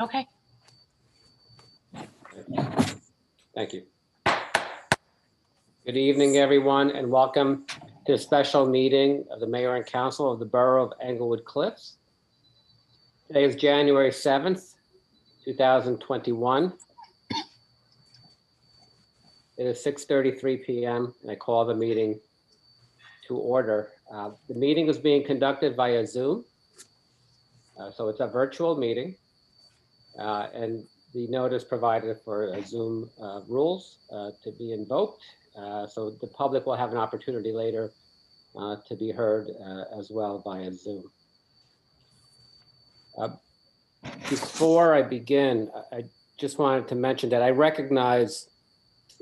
Okay. Thank you. Good evening, everyone, and welcome to a special meeting of the Mayor and Council of the Borough of Englewood Cliffs. Today is January 7th, 2021. It is 6:33 p.m. and I call the meeting to order. The meeting is being conducted via Zoom, so it's a virtual meeting, and the notice provided for Zoom rules to be invoked, so the public will have an opportunity later to be heard as well via Zoom. Before I begin, I just wanted to mention that I recognize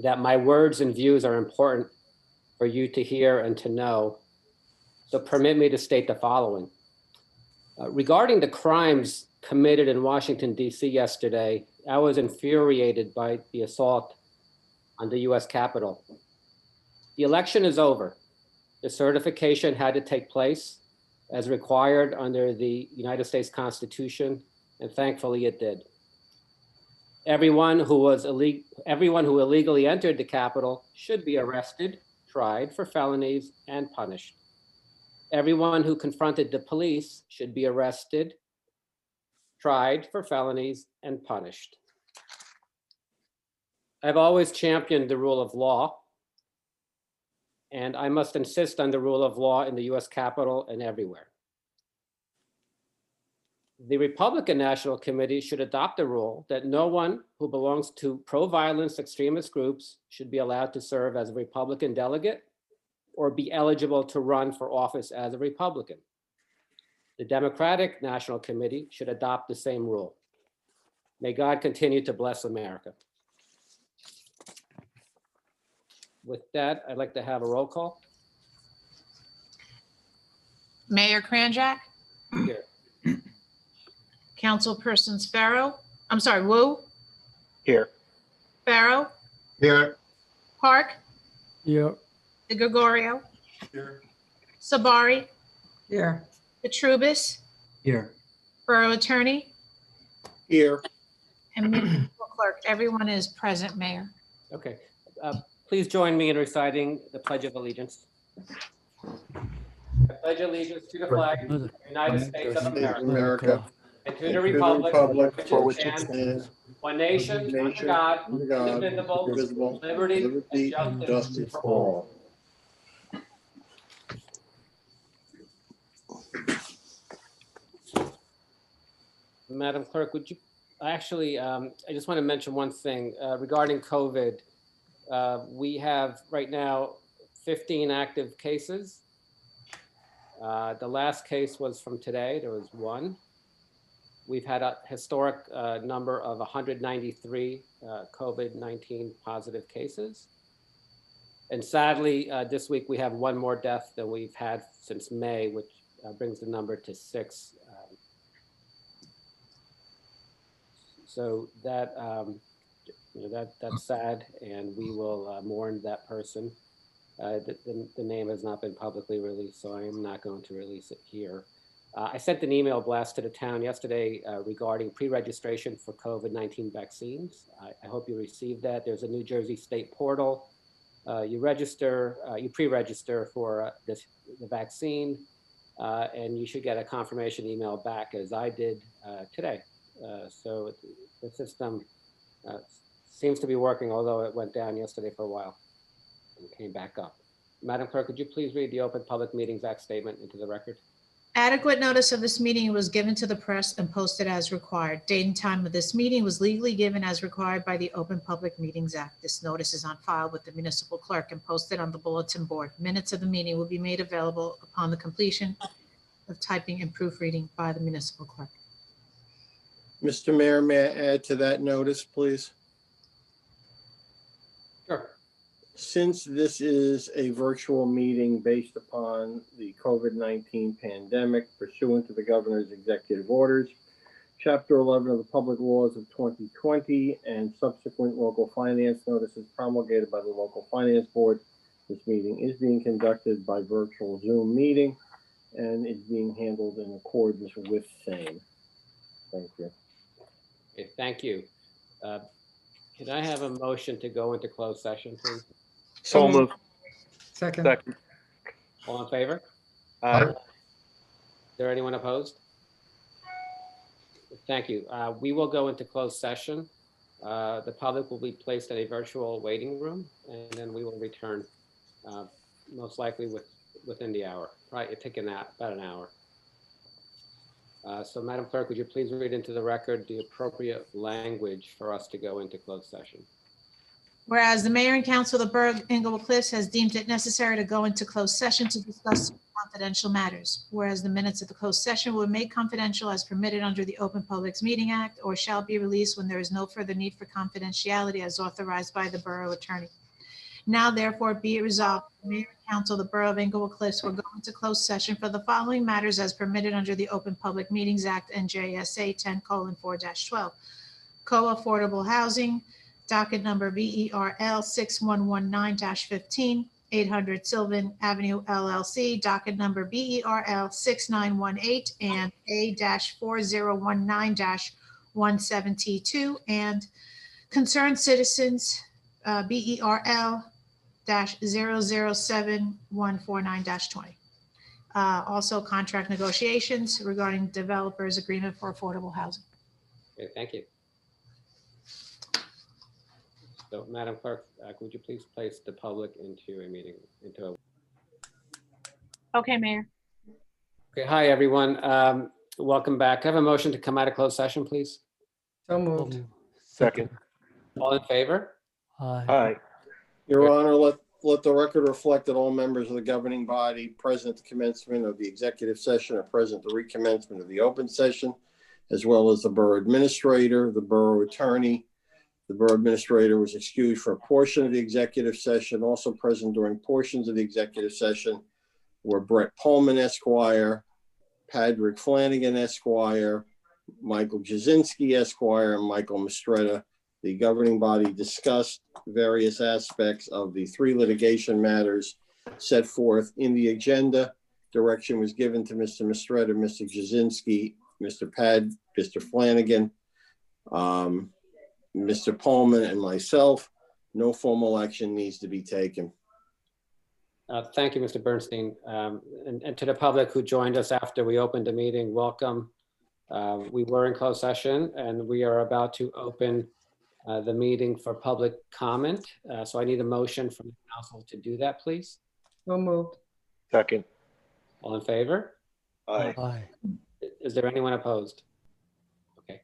that my words and views are important for you to hear and to know. So permit me to state the following. Regarding the crimes committed in Washington, D.C. yesterday, I was infuriated by the assault on the U.S. Capitol. The election is over. The certification had to take place as required under the United States Constitution, and thankfully it did. Everyone who illegally entered the Capitol should be arrested, tried for felonies, and punished. Everyone who confronted the police should be arrested, tried for felonies, and punished. I've always championed the rule of law, and I must insist on the rule of law in the US Capitol and everywhere. The Republican National Committee should adopt a rule that no one who belongs to pro-violence extremist groups should be allowed to serve as a Republican delegate or be eligible to run for office as a Republican. The Democratic National Committee should adopt the same rule. May God continue to bless America. With that, I'd like to have a roll call. Mayor Kranjak, Here. Councilperson Wu, Here. Farrow, Here. Park, Here. De Gregorio, Here. Sabari, Here. Petrubis, Here. Borough Attorney, Here. and Municipal Clerk. Everyone is present, Mayor. Okay. Please join me in reciting the Pledge of Allegiance. I pledge allegiance to the flag of the United States of America and to the republic for which it stands, one nation, under God, indivisible, with liberty and justice for all. Madam Clerk, would you actually, I just want to mention one thing regarding COVID. We have right now 15 active cases. The last case was from today. There was one. We've had a historic number of 193 COVID-19 positive cases. And sadly, this week we have one more death than we've had since May, which brings the number to 6. So that, that's sad, and we will mourn that person. The name has not been publicly released, so I am not going to release it here. I sent an email blast to the town yesterday regarding pre-registration for COVID-19 vaccines. I hope you received that. There's a New Jersey state portal. You pre-register for the vaccine, and you should get a confirmation email back, as I did today. So the system seems to be working, although it went down yesterday for a while and came back up. Madam Clerk, could you please read the Open Public Meetings Act statement into the record? Adequate notice of this meeting was given to the press and posted as required. Date and time of this meeting was legally given as required by the Open Public Meetings Act. This notice is on file with the municipal clerk and posted on the bulletin board. Minutes of the meeting will be made available upon the completion of typing and proofreading by the municipal clerk. Mr. Mayor, may I add to that notice, please? Sure. Since this is a virtual meeting based upon the COVID-19 pandemic pursuant to the governor's executive orders, Chapter 11 of the Public Laws of 2020 and subsequent local finance notices promulgated by the local finance board, this meeting is being conducted by virtual Zoom meeting and is being handled in accordance with same. Thank you. thank you. Can I have a motion to go into closed session, please? So moved. Second. All in favor? Aye. Is there anyone opposed? Thank you. We will go into closed session. The public will be placed in a virtual waiting room, and then we will return most likely within the hour. Right, it's taking about an hour. So Madam Clerk, would you please read into the record the appropriate language for us to go into closed session? Whereas the mayor and council of the Borough of Englewood Cliffs has deemed it necessary to go into closed session to discuss confidential matters. Whereas the minutes of the closed session were made confidential as permitted under the Open Publics Meeting Act, or shall be released when there is no further need for confidentiality as authorized by the borough attorney. Now therefore be it resolved, the mayor and council of the Borough of Englewood Cliffs will go into closed session for the following matters as permitted under the Open Public Meetings Act NJSA 10:4-12. Co-affordable housing, docket number BERL 6119-15, 800 Sylvan Avenue LLC, docket number BERL 6918 and A-4019-17T2, and Concerned Citizens BERL 007149-20. Also contract negotiations regarding developers agreement for affordable housing. Okay, thank you. So Madam Clerk, would you please place the public into a meeting, Okay, Mayor. Okay, hi, everyone. Welcome back. I have a motion to come out of closed session, please. So moved. Second. All in favor? Aye. Your Honor, let the record reflect that all members of the governing body present at the commencement of the executive session are present at the recommencement of the open session, as well as the borough administrator, the borough attorney. The borough administrator was excused for a portion of the executive session. Also present during portions of the executive session were Brett Pullman, Esquire, Patrick Flanagan, Esquire, Michael Jasinski, Esquire, and Michael Mistretta. The governing body discussed various aspects of the 3 litigation matters set forth in the agenda. Direction was given to Mr. Mistretta, Mr. Jasinski, Mr. Flanagan, Mr. Pullman, and myself. No formal action needs to be taken. Thank you, Mr. Bernstein. And to the public who joined us after we opened the meeting, welcome. We were in closed session and we are about to open the meeting for public comment. So I need a motion from the council to do that, please. So moved. Second. All in favor? Aye. Is there anyone opposed? Okay,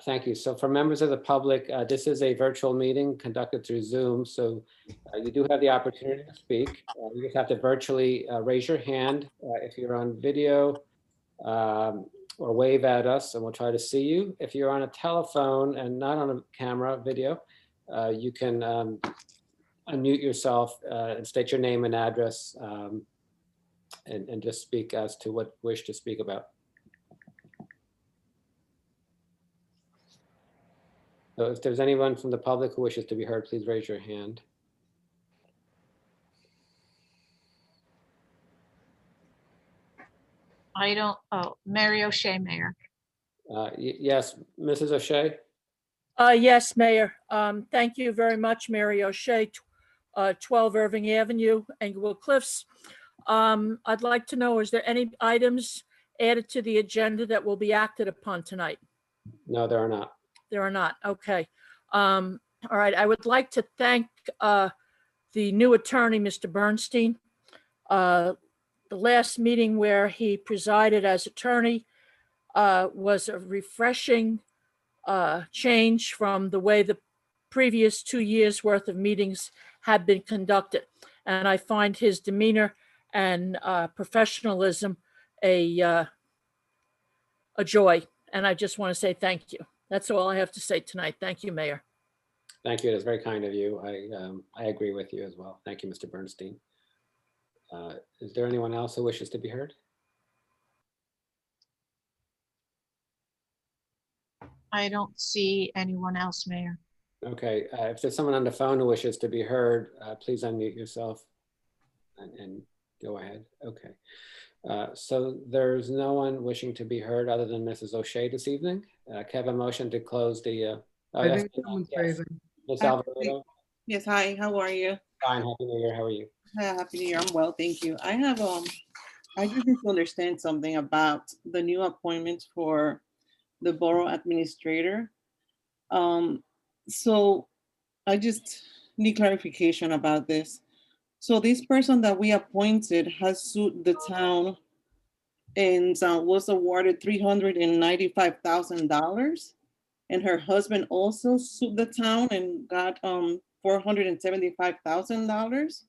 thank you. So for members of the public, this is a virtual meeting conducted through Zoom. So you do have the opportunity to speak. You just have to virtually raise your hand if you're on video, or wave at us and we'll try to see you. If you're on a telephone and not on a camera video, you can unmute yourself and state your name and address and just speak as to what you wish to speak about. So if there's anyone from the public who wishes to be heard, please raise your hand. Mary O'Shea, Mayor. Yes, Mrs. O'Shea? Yes, Mayor. Thank you very much, Mary O'Shea, 12 Irving Avenue, Englewood Cliffs. I'd like to know, is there any items added to the agenda that will be acted upon tonight? No, there are not. There are not. Okay. All right. I would like to thank the new attorney, Mr. Bernstein. The last meeting where he presided as attorney was a refreshing change from the way the previous 2 years worth of meetings had been conducted. And I find his demeanor and professionalism a joy. And I just want to say thank you. That's all I have to say tonight. Thank you, Mayor. Thank you. It is very kind of you. I agree with you as well. Thank you, Mr. Bernstein. Is there anyone else who wishes to be heard? I don't see anyone else, Mayor. Okay, if there's someone on the phone who wishes to be heard, please unmute yourself and go ahead. Okay. So there's no one wishing to be heard other than Mrs. O'Shea this evening. Can I have a motion to close the, oh, I that's, think someone's yes, raising. Ms. Alvarado? Yes, hi, how are you? Fine, Happy New Year, how are you? Happy New Year, I'm well, thank you. I just need to understand something about the new appointments for the borough administrator. So I just need clarification about this. So this person that we appointed has sued the town and was awarded $395,000. And her husband also sued the town and got $475,000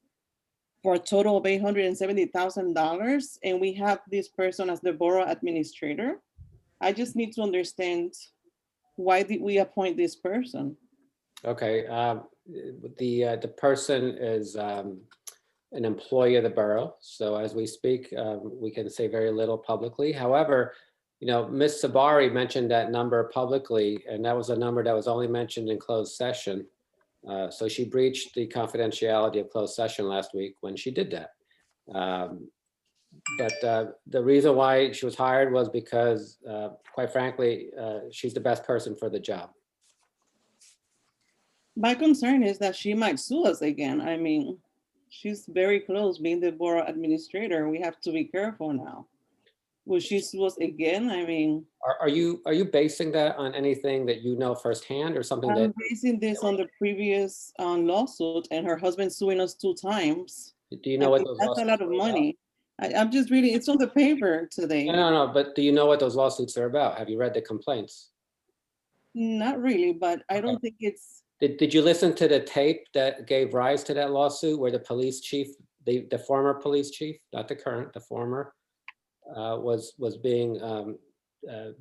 for a total of $870,000. And we have this person as the borough administrator. I just need to understand, why did we appoint this person? Okay, the person is an employee of the borough. So as we speak, we can say very little publicly. However, you know, Ms. Sabari mentioned that number publicly, and that was a number that was only mentioned in closed session. So she breached the confidentiality of closed session last week when she did that. But the reason why she was hired was because, quite frankly, she's the best person for the job. My concern is that she might sue us again. I mean, she's very close being the borough administrator. We have to be careful now. Will she sue us again? I mean, Are you basing that on anything that you know firsthand or something that, I'm basing this on the previous lawsuit and her husband suing us 2 times. do you know I what mean, those that's a lawsuits lot of are about? money. I'm just reading, it's on the paper today. No, but do you know what those lawsuits are about? Have you read the complaints? Not really, but I don't Okay. think it's, Did you listen to the tape that gave rise to that lawsuit where the police chief, the former police chief, not the current, the former, was being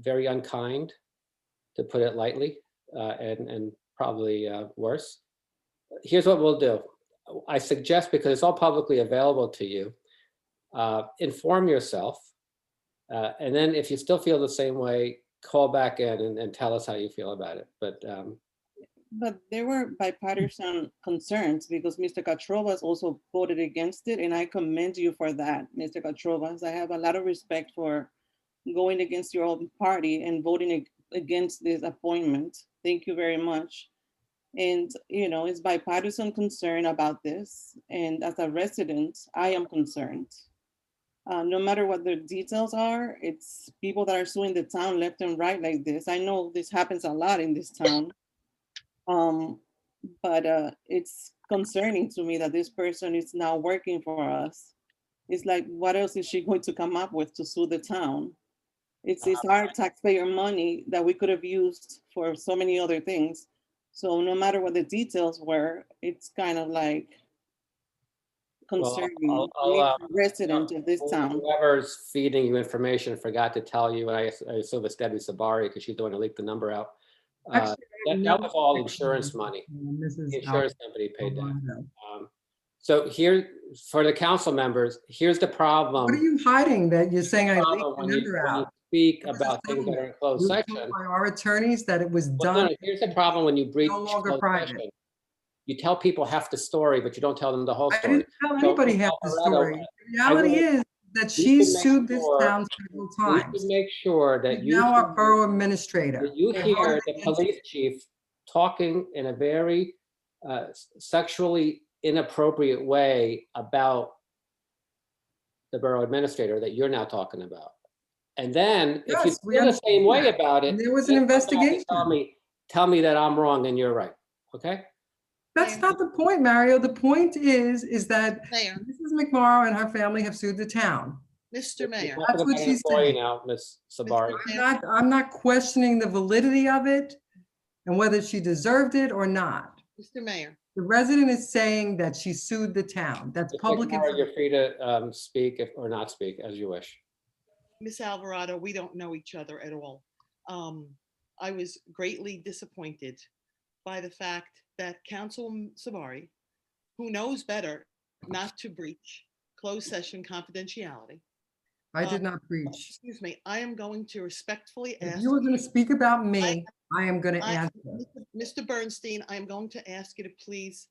very unkind, to put it lightly, and probably worse? Here's what we'll do. I suggest, because it's all publicly available to you, inform yourself. And then if you still feel the same way, call back in and tell us how you feel about it. But there were bipartisan concerns because Mr. Katrovas also voted against it, and I commend you for that, Mr. Katrovas. I have a lot of respect for going against your own party and voting against this appointment. Thank you very much. And, you know, it's bipartisan concern about this. And as a resident, I am concerned. No matter what the details are, it's people that are suing the town left and right like this. I know this happens a lot in this town. But it's concerning to me that this person is now working for us. It's like, what else is she going to come up with to sue the town? It's our taxpayer money that we could have used for so many other things. So no matter what the details were, it's kind of like concerning me, I'll, as a resident of this town. whoever's feeding you information forgot to tell you, and I assume it's Debbie Sabari because she's the one who leaked the number out. Actually, I have That no was all objection, insurance money. Mrs. The insurance company paid that. Alvarado. So here, for the council members, here's the problem. What are you hiding that you're saying I leaked Problem the when you number out? speak It was a about things that are in closed You were section. told by our attorneys that it was Well, no, done. here's the problem when you breach No longer closed private. session. You tell people half the story, but you don't tell them the whole I story. didn't tell So, anybody Ms. half the Alvarado, story. The reality will- is that we she should make sued this sure- town several We times. should make sure that She's you. now our borough administrator. That you They hear voted the against police chief talking in a very sexually inappropriate way about the borough administrator that you're now talking about. And then if you Yes, we feel the same way understand that. about it. And there was an then come back and investigation. Tell me that I'm wrong and you're right, okay? That's not the point, Mario. The point is that Mayor, Mrs. McMorrow and her family have sued the town. Mr. Mayor, You're That's talking what about an she's employee saying. Now, Ms. Sabari. I'm not questioning the validity of it and whether she deserved it or not. Mr. Mayor, The resident is saying that she sued the town. That's Ms. public McMorrow, information. you're free to speak or not speak as you wish. Ms. Alvarado, we don't know each other at all. I was greatly disappointed by the fact that Councilwoman Sabari, who knows better not to breach closed session confidentiality. I did not preach. Excuse me, I am going to respectfully If ask. you were going to speak about me, I am going to answer. Mr. Bernstein, I am going to ask you to please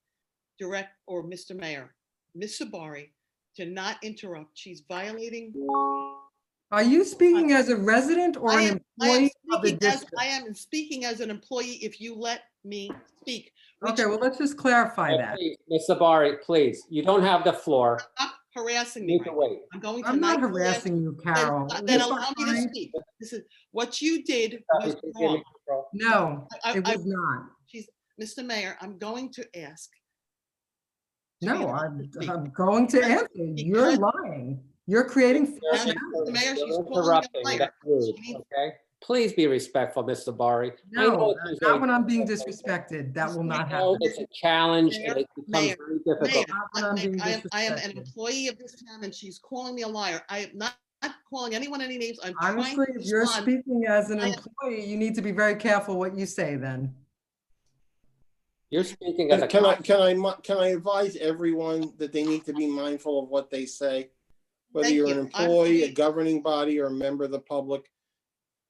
direct, or Mr. Mayor, Ms. Sabari, to not interrupt. She's violating. Are you speaking as a resident or I an am employee of the speaking as, district? I am speaking as an employee if you let me speak. which- Okay, well, let's just clarify that. Please, Ms. Sabari, please, you don't have the floor. Stop harassing You me need to right now. wait. I'm going to. I'm not nicely answer- harassing you, Carol. Then It's allow me to fine. speak. This is, what you did was Please give me wrong. control. No, I- it I- was not. Mr. Mayor, I'm going to ask. to be No, allowed to speak. I'm going to answer. You're Because- lying. You're creating false You're narratives. Mr. Mayor, she's you're calling me a interrupting. liar. That's rude, She needs- okay? Please be respectful, Ms. Sabari. I know No, this is not a- when I'm being disrespected. That will not I know happen. it's a challenge and Mayor, it becomes Mayor, very difficult. Mayor, Not when I'm being I am an disrespected. employee of this town and she's calling me a liar. I am not calling anyone any names. I'm trying Honestly, to if you're respond. speaking as an I am- employee, you need to be very careful what you say then. You're speaking as a. Can I advise everyone that they need to be mindful of what they say? Whether Thank you're an you. I'm employee, a free. governing body, or a member of the public.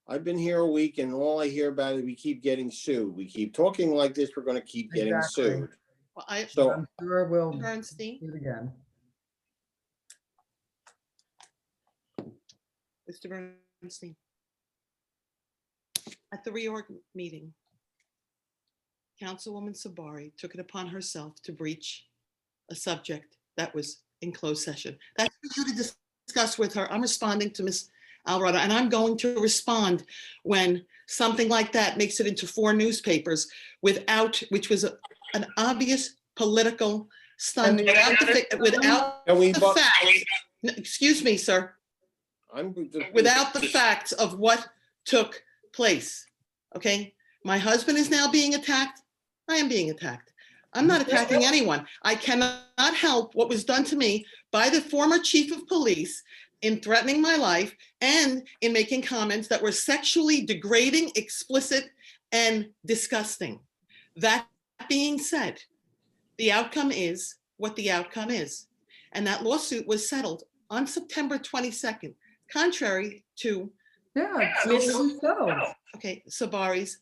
I've been here a week and all I hear about is we keep getting sued. We keep talking like this, we're gonna keep getting Exactly. sued. Well, So I'm sure we'll do Bernstein, it again. Mr. Bernstein. At the reorg meeting, Councilwoman Sabari took it upon herself to breach a subject that was in closed session. That's for you to discuss with her. I'm responding to Ms. Alvarado, and I'm going to respond when something like that makes it into 4 newspapers which was an obvious political stunt, And without can we, the facts. Excuse me, sir. Without the facts of what took place, okay? My husband is now being attacked. I am being attacked. I'm not attacking anyone. I cannot help what was done to me by the former chief of police in threatening my life and in making comments that were sexually degrading, explicit, and disgusting. That being said, the outcome is what the outcome is. And that lawsuit was settled on September 22nd, contrary to, Yeah, it's totally settled. okay, Sabari's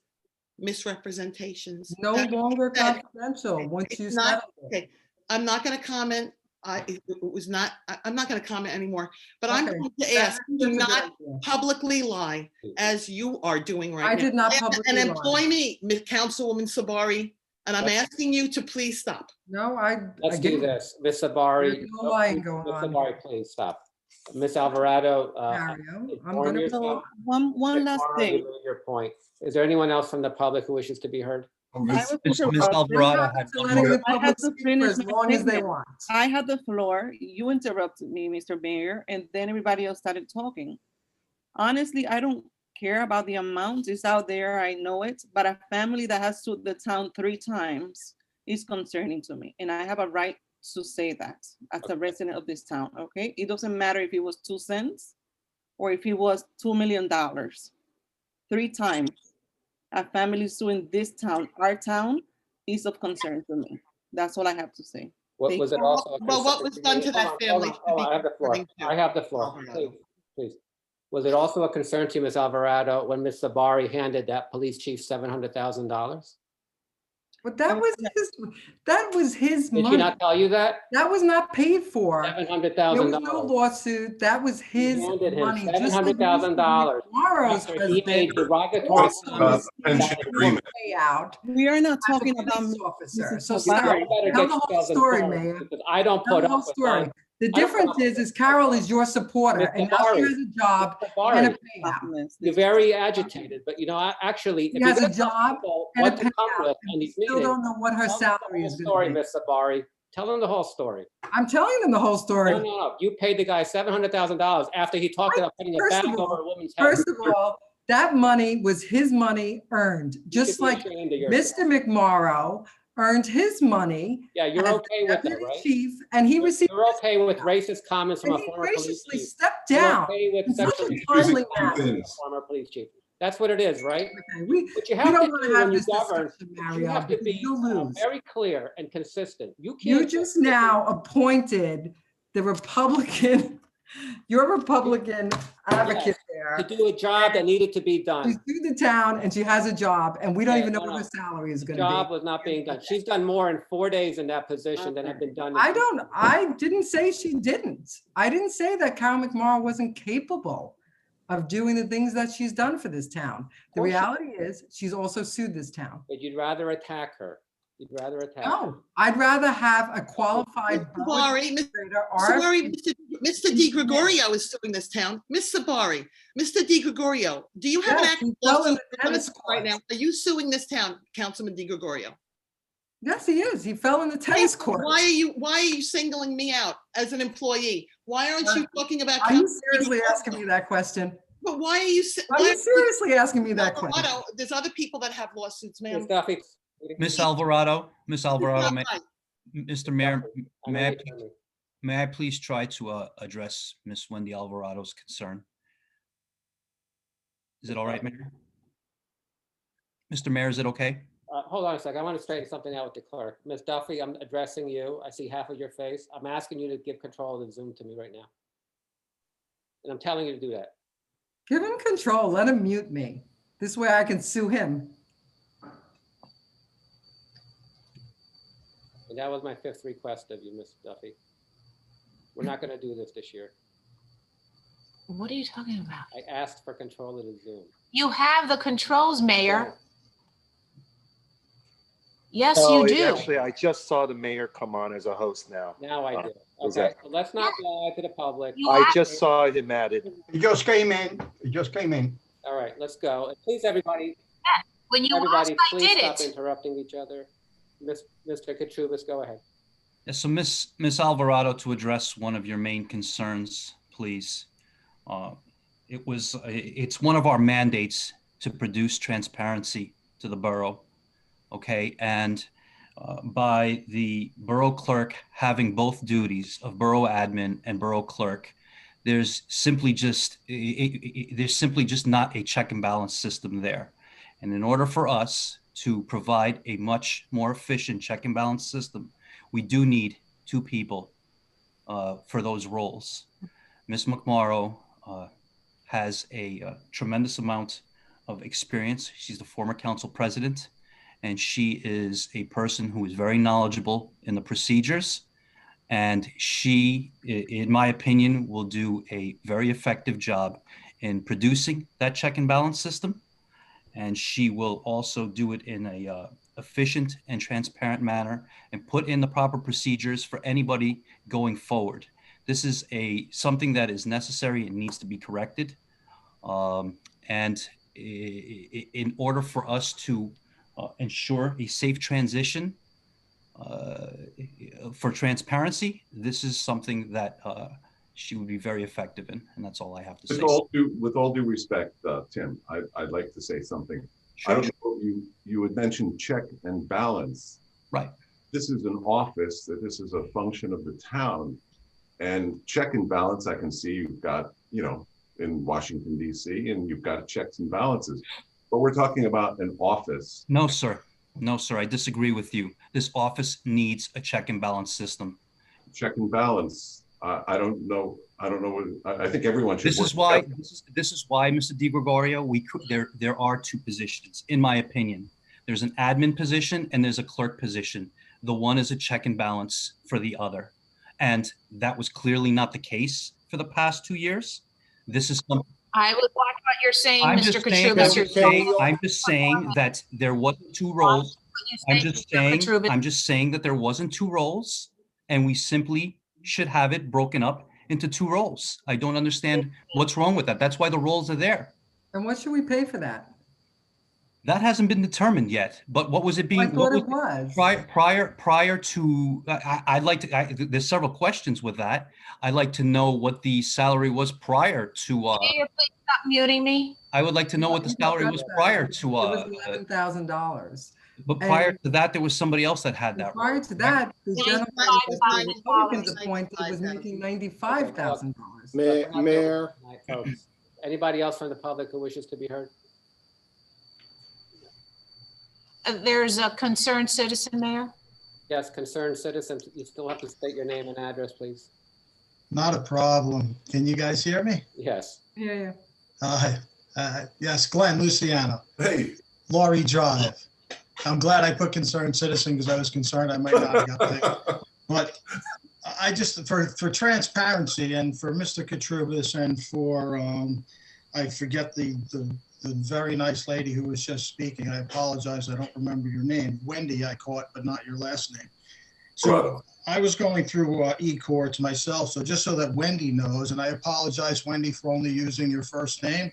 misrepresentations. No That- longer that- confidential once you it's not- settle it. Okay, I'm not going to comment. I'm not going to comment anymore, but I'm Okay, going to That's ask, a do good not idea. publicly lie as you are doing right now. I did not And publicly lie. employ me, Councilwoman Sabari, and I'm asking you to please stop. No, Let's do again, this. Ms. Sabari. There's no lying going Ms. on. Sabari, please stop. Ms. Alvarado. Mario, I'm inform gonna. yourself. One last Tomorrow you thing. made your point. Is there anyone else from the public who wishes to be heard? was Ms. interrupted. Alvarado had To one letting more. the I had public to speak for finish as my long as they statement. want. I had the floor, you interrupted me, Mr. Mayor, and then everybody else started talking. Honestly, I don't care about the amounts. It's out there, I know it, but a family that has sued the town 3 times is concerning to me, and I have a right to say that as a resident of this town, okay? It doesn't matter if it was 2 cents or if it was $2 million. 3 times, a family suing this town, our town, is of concern to me. That's all I have to say. What was it also? a Well, what concern was to done you? to that Hold on, family hold on, should hold be on, I have the floor. concerning too. I have the floor. Alvarado. Please. Was it also a concern to you, Ms. Alvarado, when Ms. Sabari handed that police chief $700,000? But that was his Did she money. not tell you that? That was not paid for. There was no $700,000. lawsuit. That was his handed him money. just like $700,000 Tomorrow's After he made husband derogatory also comments. pension received agreement. a payout We are not as a talking about police officer. So Mrs. stop. Sabari. You better Tell get the whole yourself in story, order, Mayor. because I don't Tell put the whole up with story. that. The I don't difference put up is Carol is your supporter Ms. and now she Sabari. has a job Ms. and a Sabari, payout. you're very agitated, but you know, actually. She if you has a gotta tell job people and a What to come payout. with and in we these still meetings. don't know what her Tell them the salary whole is story, going to be. Ms. Sabari. Tell them the whole story. I'm telling them the whole story. No. You paid the guy $700,000 after he talked about putting a First bag of all- over a woman's head. First of all, that money was his money earned, You should just be like ashamed of yourself. Mr. McMorrow earned his money Yeah, you're as okay with that, deputy right? chief, and he received. You're okay with racist comments from And a he former police graciously chief. stepped You're down okay with in such sexual a timely Two manner. things. former police chief. That's what it is, right? Okay, we What you we have to don't want do to when have you this govern, discussion, you Mario, have to because be you'll lose. very clear and consistent. You You can't. just now appointed the Republican, your Republican advocate there there. to do a job that needed to be She done. sued the town and she has a job and we don't Yeah, even know no, what her no. salary is The gonna job be. was not being done. She's done more in 4 days in that position than have been done. in- I didn't say she didn't. I didn't say that Carol McMorrow wasn't capable of doing the things that she's done for this town. The course she- reality is, she's also sued this town. But you'd rather attack her. You'd rather attack her. No, I'd rather have a qualified. Ms. board Sabari, Ms. administrator or- Sabari, Mr. Di Gregorio is suing this town. Ms. Sabari, Mr. Di Gregorio, do you have an Yes, active he fell in lawsuit the on tennis this right now? courts. Are you suing this town, Councilman Di Gregorio? Yes, he is. He fell in the tennis court. Why are you singling me out as an employee? Why aren't you talking about? Are you Councilman Di seriously Gregorio? asking me that question? But why are you? Are you seriously asking me that Alvarado, question? there's other people that have lawsuits, Ms. ma'am. Duffy. Miss Alvarado, It's not right. Mr. Mayor, I know may I, you're telling me. may I please try to address Miss Wendy Alvarado's concern? Is it all right, Mayor? Mr. Mayor, is it okay? Hold on a second. I want to straighten something out with the clerk. Ms. Duffy, I'm addressing you. I see half of your face. I'm asking you to give control of the Zoom to me right now. And I'm telling you to do that. Give him control. Let him mute me. This way I can sue him. And that was my 5th request of you, Ms. Duffy. We're not going to do this year. What are you talking about? I asked for control of the Zoom. You have the controls, Mayor. Yes, Oh, you do. Actually, I just saw the mayor come on as a host now. Now I do. was Okay, that- so let's not lie to the public. You I have- just saw him added. He just came in. He just came in. All right, let's go. And please, everybody, When you asked, I please did stop it. interrupting each other. Mr. Katrubis, go ahead. Yes, so Miss Alvarado, to address one of your main concerns, please. It's one of our mandates to produce transparency to the borough, okay? And by the borough clerk having both duties of borough admin and borough clerk, there's simply just not a check and balance system there. And in order for us to provide a much more efficient check and balance system, we do need 2 people for those roles. Ms. McMorrow has a tremendous amount of experience. She's the former council president, and she is a person who is very knowledgeable in the procedures. And she, in my opinion, will do a very effective job in producing that check and balance system. And she will also do it in a efficient and transparent manner and put in the proper procedures for anybody going forward. This is something that is necessary and needs to be corrected. And in order for us to ensure a safe transition for transparency, this is something that she would be very effective in, and that's all I have to say. With all due respect, Tim, I'd like to say something. I don't know, you had mentioned check and balance. Right. This is an office, that this is a function of the town. And check and balance, I can see you've got, in Washington, D.C., and you've got checks and balances. But we're talking about an office. No, sir. No, sir. I disagree with you. This office needs a check and balance system. Check and balance. I don't know. I think everyone should. This is why, Mr. Di Gregorio, there are 2 positions, in my opinion. There's an admin position and there's a clerk position. The one is a check and balance for the other. And that was clearly not the case for the past 2 years. This is something. I would watch what you're saying, I'm Mr. just saying, Katrubis. I'm just saying that there wasn't 2 roles. I'm just saying that there wasn't 2 roles, and we simply should have it broken up into 2 roles. I don't understand what's wrong with that. That's why the roles are there. And what should we pay for that? That hasn't been determined yet. But what was it being? I thought it was. Prior to, I'd like to. There's several questions with that. I'd like to know what the salary was prior to. Mayor, please stop muting me. I would like to know what the salary was prior to. It was $11,000. But prior to that, there was somebody else that had that. Prior to that, the gentleman $95,000. the Republicans appointed was making $95,000. Mayor, Folks, anybody else from the public who wishes to be heard? There's a concerned citizen, Mayor. Yes, concerned citizens, you still have to state your name and address, please. Not a problem. Can you guys hear me? Yes. Yeah. Yes, Glenn Luciano, Hey, Laurie Drive. I'm glad I put concerned citizen because I was concerned I might not have got picked. But I just, for transparency and for Mr. Katrubis and for, I forget the very nice lady who was just speaking. I apologize, I don't remember your name. Wendy I caught, but not your last name. So I was going through e-courts myself, so just so that Wendy knows, and I apologize, Wendy, for only using your first name.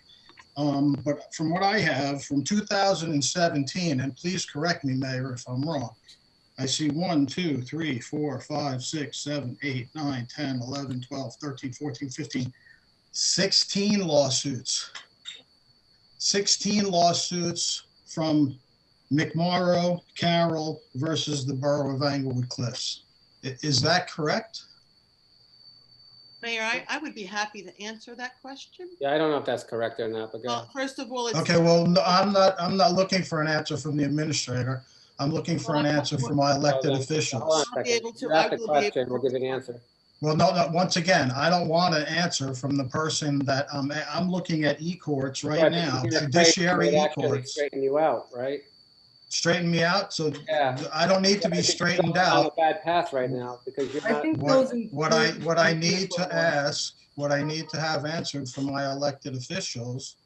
But from what I have, from 2017, and please correct me, Mayor, if I'm wrong, I see 1, 2, 3, 4, 5, 6, 7, 8, 9, 10, 11, 12, 13, 14, 15, 16 lawsuits. 16 lawsuits from McMorrow, Carroll versus the Borough of Englewood Cliffs. Is that correct? Mayor, I would be happy to answer that question. Yeah, I don't know if that's correct or not, but go ahead. Well, first of all, it's. Okay, well, no, I'm not looking for an answer from the administrator. I'm looking for an answer from my elected Hold on officials. a I'll be second. able to- You I ask the will be able question, to- we'll give you an answer. Well, no, once again, I don't want an answer from the person that I'm looking at e-courts right now, judiciary e-courts. Straighten you out, right? Straighten me out, so Yeah. I don't need to be straightened out. You're on a bad path right now because you're I not. think those. What I need to ask, what I need to have answered from my elected officials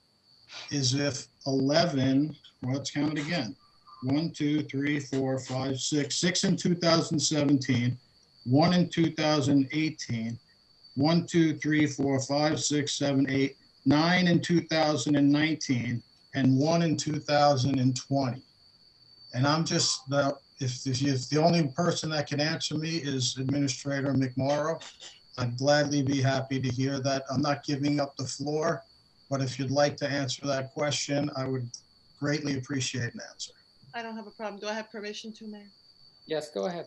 is if 11, well, let's count it again. 1, 2, 3, 4, 5, 6 in 2017, 1 in 2018, 1, 2, 3, 4, 5, 6, 7, 8, 9 in 2019, and 1 in 2020. And I'm just, if the only person that can answer me is Administrator McMorrow, I'd gladly be happy to hear that. I'm not giving up the floor, but if you'd like to answer that question, I would greatly appreciate an answer. I don't have a problem. Do I have permission to, Mayor? Yes, go ahead.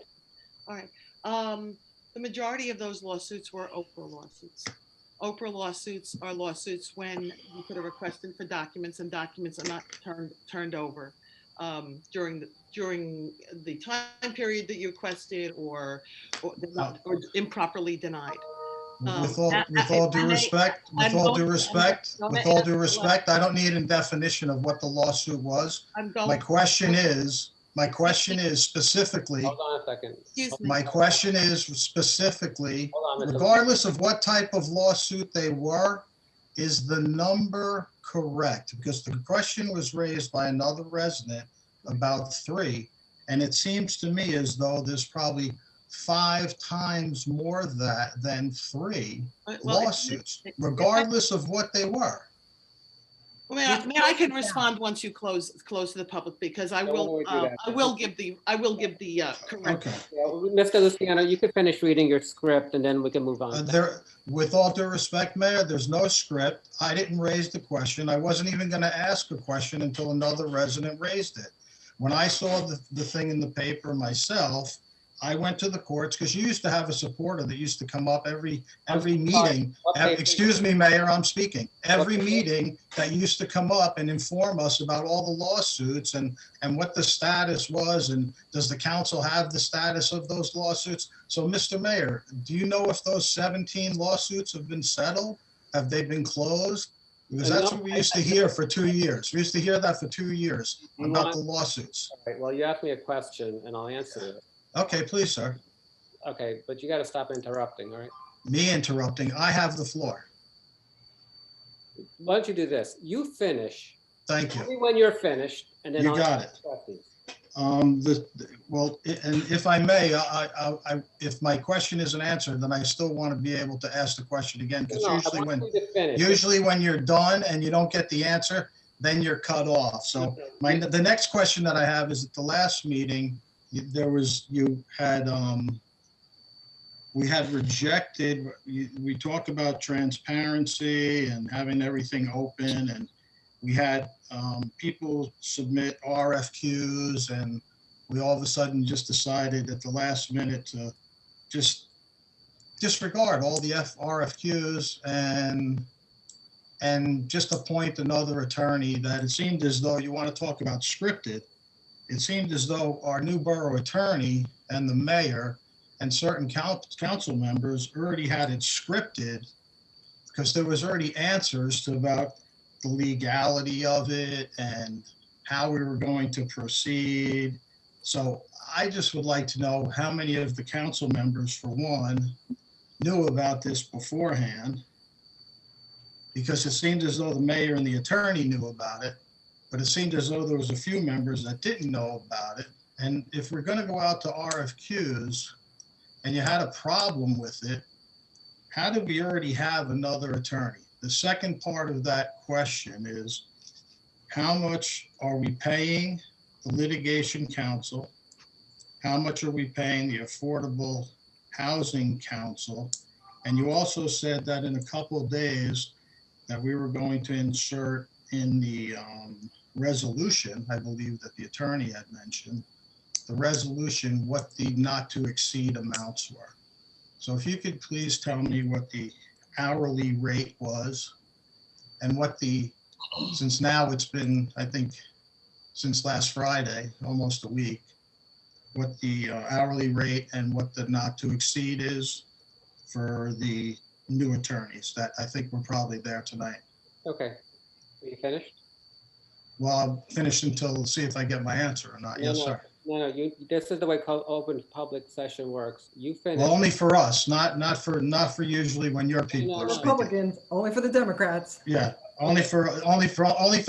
All right. The majority of those lawsuits were Oprah lawsuits. Oprah lawsuits are lawsuits when you put a request in for documents and documents are not turned over during the time period that you requested or improperly denied. With all due respect, I don't need a definition of what the lawsuit was. My question is specifically, Hold on a second. Excuse me. my question is specifically, Hold on, Mr. regardless of what type of lawsuit they were, is the number correct? Because the question was raised by another resident about 3, and it seems to me as though there's probably 5 times more than 3 lawsuits, regardless of what they were. Well, I can respond once you close to the public because I will give the correct. Okay. Yeah, Mr. Luciano, you can finish reading your script and then we can move on. With all due respect, Mayor, there's no script. I didn't raise the question. I wasn't even going to ask a question until another resident raised it. When I saw the thing in the paper myself, I went to the courts because you used to have a supporter that used to come up every meeting. Excuse me, Mayor, I'm speaking. Every meeting that used to come up and inform us about all the lawsuits and what the status was, and does the council have the status of those lawsuits? So, Mr. Mayor, do you know if those 17 lawsuits have been settled? Have they been closed? Because that's what we used to hear for 2 years. We used to hear that for 2 years about the lawsuits. All right, well, you asked me a question and I'll answer it. Okay, please, sir. Okay, but you got to stop interrupting, all right? Me interrupting. I have the floor. Why don't you do this? You finish. Thank you. Tell me when you're finished, and then You I'll got ask questions. And if I may, if my question isn't answered, then I still want to be able to ask the question again, because No, I want you to finish. usually when you're done and you don't get the answer, then you're cut off. So the next question that I have is, at the last meeting, we had rejected, we talked about transparency and having everything open, and we had people submit RFQs, and we all of a sudden just decided at the last minute to just disregard all the RFQs and just appoint another attorney. That it seemed as though, you want to talk about scripted, it seemed as though our new borough attorney and the mayor and certain council members already had it scripted, because there was already answers to about the legality of it and how we were going to proceed. So I just would like to know how many of the council members, for one, knew about this beforehand. Because it seemed as though the mayor and the attorney knew about it, but it seemed as though there was a few members that didn't know about it. And if we're going to go out to RFQs and you had a problem with it, how did we already have another attorney? The second part of that question is, how much are we paying the litigation counsel? How much are we paying the Affordable Housing Council? And you also said that in a couple of days that we were going to insert in the resolution, I believe that the attorney had mentioned, the resolution, what the not to exceed amounts were. So if you could please tell me what the hourly rate was and what the, since now it's been, I think, since last Friday, almost a week, what the hourly rate and what the not to exceed is for the new attorneys that I think were probably there tonight. Okay. Are you finished? Well, I'll finish until, see if I get my answer or not. Yes, sir. No, this is the way open public session works. You finish. Well, only for us, not for usually when your people are speaking. Republicans, only for the Democrats. Yeah, only for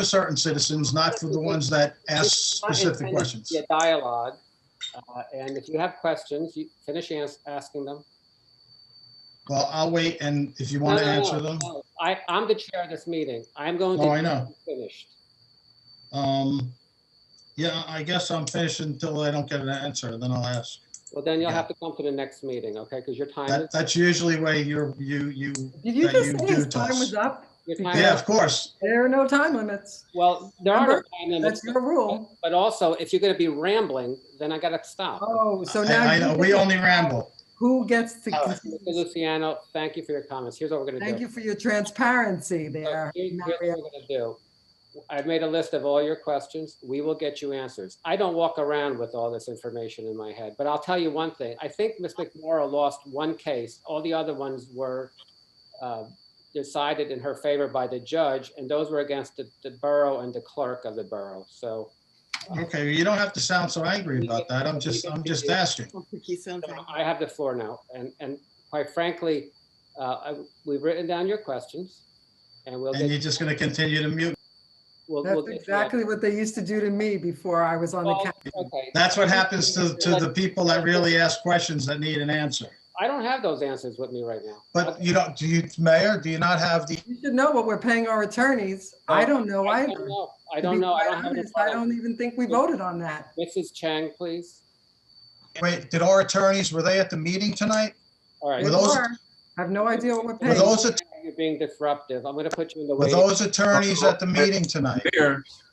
certain citizens, not for the ones that ask specific questions. Yeah, dialogue. And if you have questions, you finish asking them. Well, I'll wait, and if you want to answer them. No. I'm the chair of this meeting. I'm going to. Oh, I know. Finished. Yeah, I guess I'm finished until I don't get an answer, then I'll ask. Well, then you'll have to come to the next meeting, okay? Because your time is. That's usually way you. Did you that just you say do his to time us. was up? Your time Yeah, is- of course. There are no time limits. Well, there are no Remember? time limits. That's your rule. But also, if you're going to be rambling, then I got to stop. Oh, so now. I you know, get we to only decide ramble. Who gets to, Mr. Luciano, thank you for your comments. Here's what we're going to do. thank you for your transparency there. Here's what we're going to do. I've made a list of all your questions. We will get you answers. I don't walk around with all this information in my head, but I'll tell you one thing. I think Ms. McMorrow lost one case. All the other ones were decided in her favor by the judge, and those were against the borough and the clerk of the borough. So Okay, you don't have to sound so angry about that. I'm just asking. I have the floor now, and quite frankly, we've written down your questions, and we'll And get. you're just going to continue to mute. We'll That's get you exactly what they used to do to me before I was on the Well, council. okay. That's what happens to the people that really ask questions that need an answer. I don't have those answers with me right now. But you don't, Mayor, do you not have the, You should know what we're paying our attorneys. I don't know I either. don't know. I To don't be know. I quite don't have it in honest, front I of don't me. even think we voted on that. Mrs. Chang, please. wait, did our attorneys, were they at the meeting tonight? All right. They Were those- were. I have no idea what we're Were paying. those, You're being disruptive. I'm going to put you in the were waiting. those attorneys at the meeting tonight?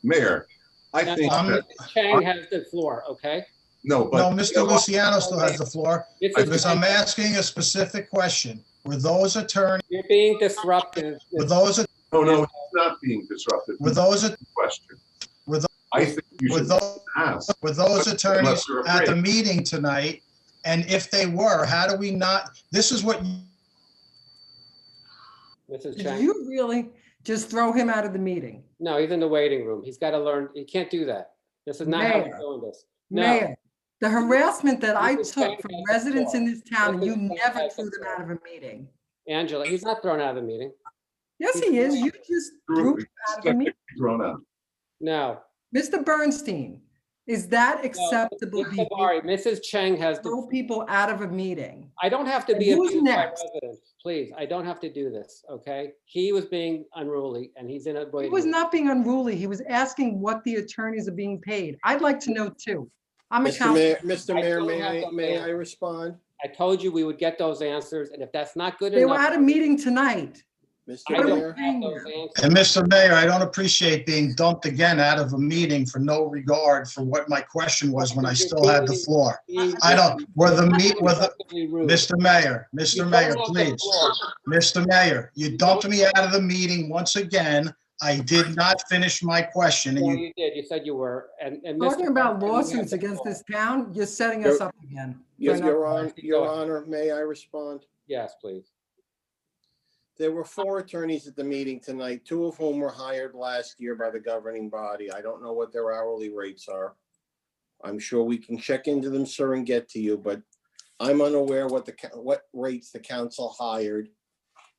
Mayor, I think, I'm- that- Mrs. Chang has the floor, okay? no, No, but. Mr. Luciano still has the floor, Mrs. because I'm asking a specific question. Were those attorneys, You're being disruptive. were those, No, it's not being disruptive. were those, Question. Were tho- I think you were should those, ask. were those attorneys Unless you're at the afraid. meeting tonight? And if they were, how do we not, this is what, Mrs. Did Chang. you really just throw him out of the meeting? No, he's in the waiting room. He's got to learn. He can't do that. This is not how Mayor. we're doing this. No. Mayor, the harassment that I Mrs. took Chang from has the residents floor. in this town, and you Mrs. Chang never has the threw them floor. out of a meeting. Angela, he's not thrown out of the meeting. Yes, he is. You just threw him out of the meeting. Thrown out. No. Mr. Bernstein, is that No, acceptable Mr. behavior? Sabari, Mrs. Chang has Throw the, people out of a meeting. I don't have to And be who's abused by next? residents. Please, I don't have to do this, okay? He was being unruly and he's in a He waiting was room. not being unruly. He was asking what the attorneys are being paid. I'd like to know too. I'm a Mr. counsel. Mayor, Mr. I Mayor, don't may have I, the may I mayor. respond? I told you we would get those answers, and if that's not good They were enough. at a meeting tonight. Mr. I What are we don't Mayor, paying have those them? answers. and Mr. Mayor, I don't appreciate being dumped again out of a meeting for no regard for what my question was when I still had the floor. I don't, were the Mr. Mayor, Mr. Mayor, please. Mr. Mayor, you dumped me out of the meeting once again. I did not finish my question and No, you, you did. You said you were, and. Talking Mr. about Bernstein, you have lawsuits the against floor. this town, you're setting us up again. for another- Your Honor, may I respond? Yes, please. There were 4 attorneys at the meeting tonight, 2 of whom were hired last year by the governing body. I don't know what their hourly rates are. I'm sure we can check into them, sir, and get to you, but I'm unaware what rates the council hired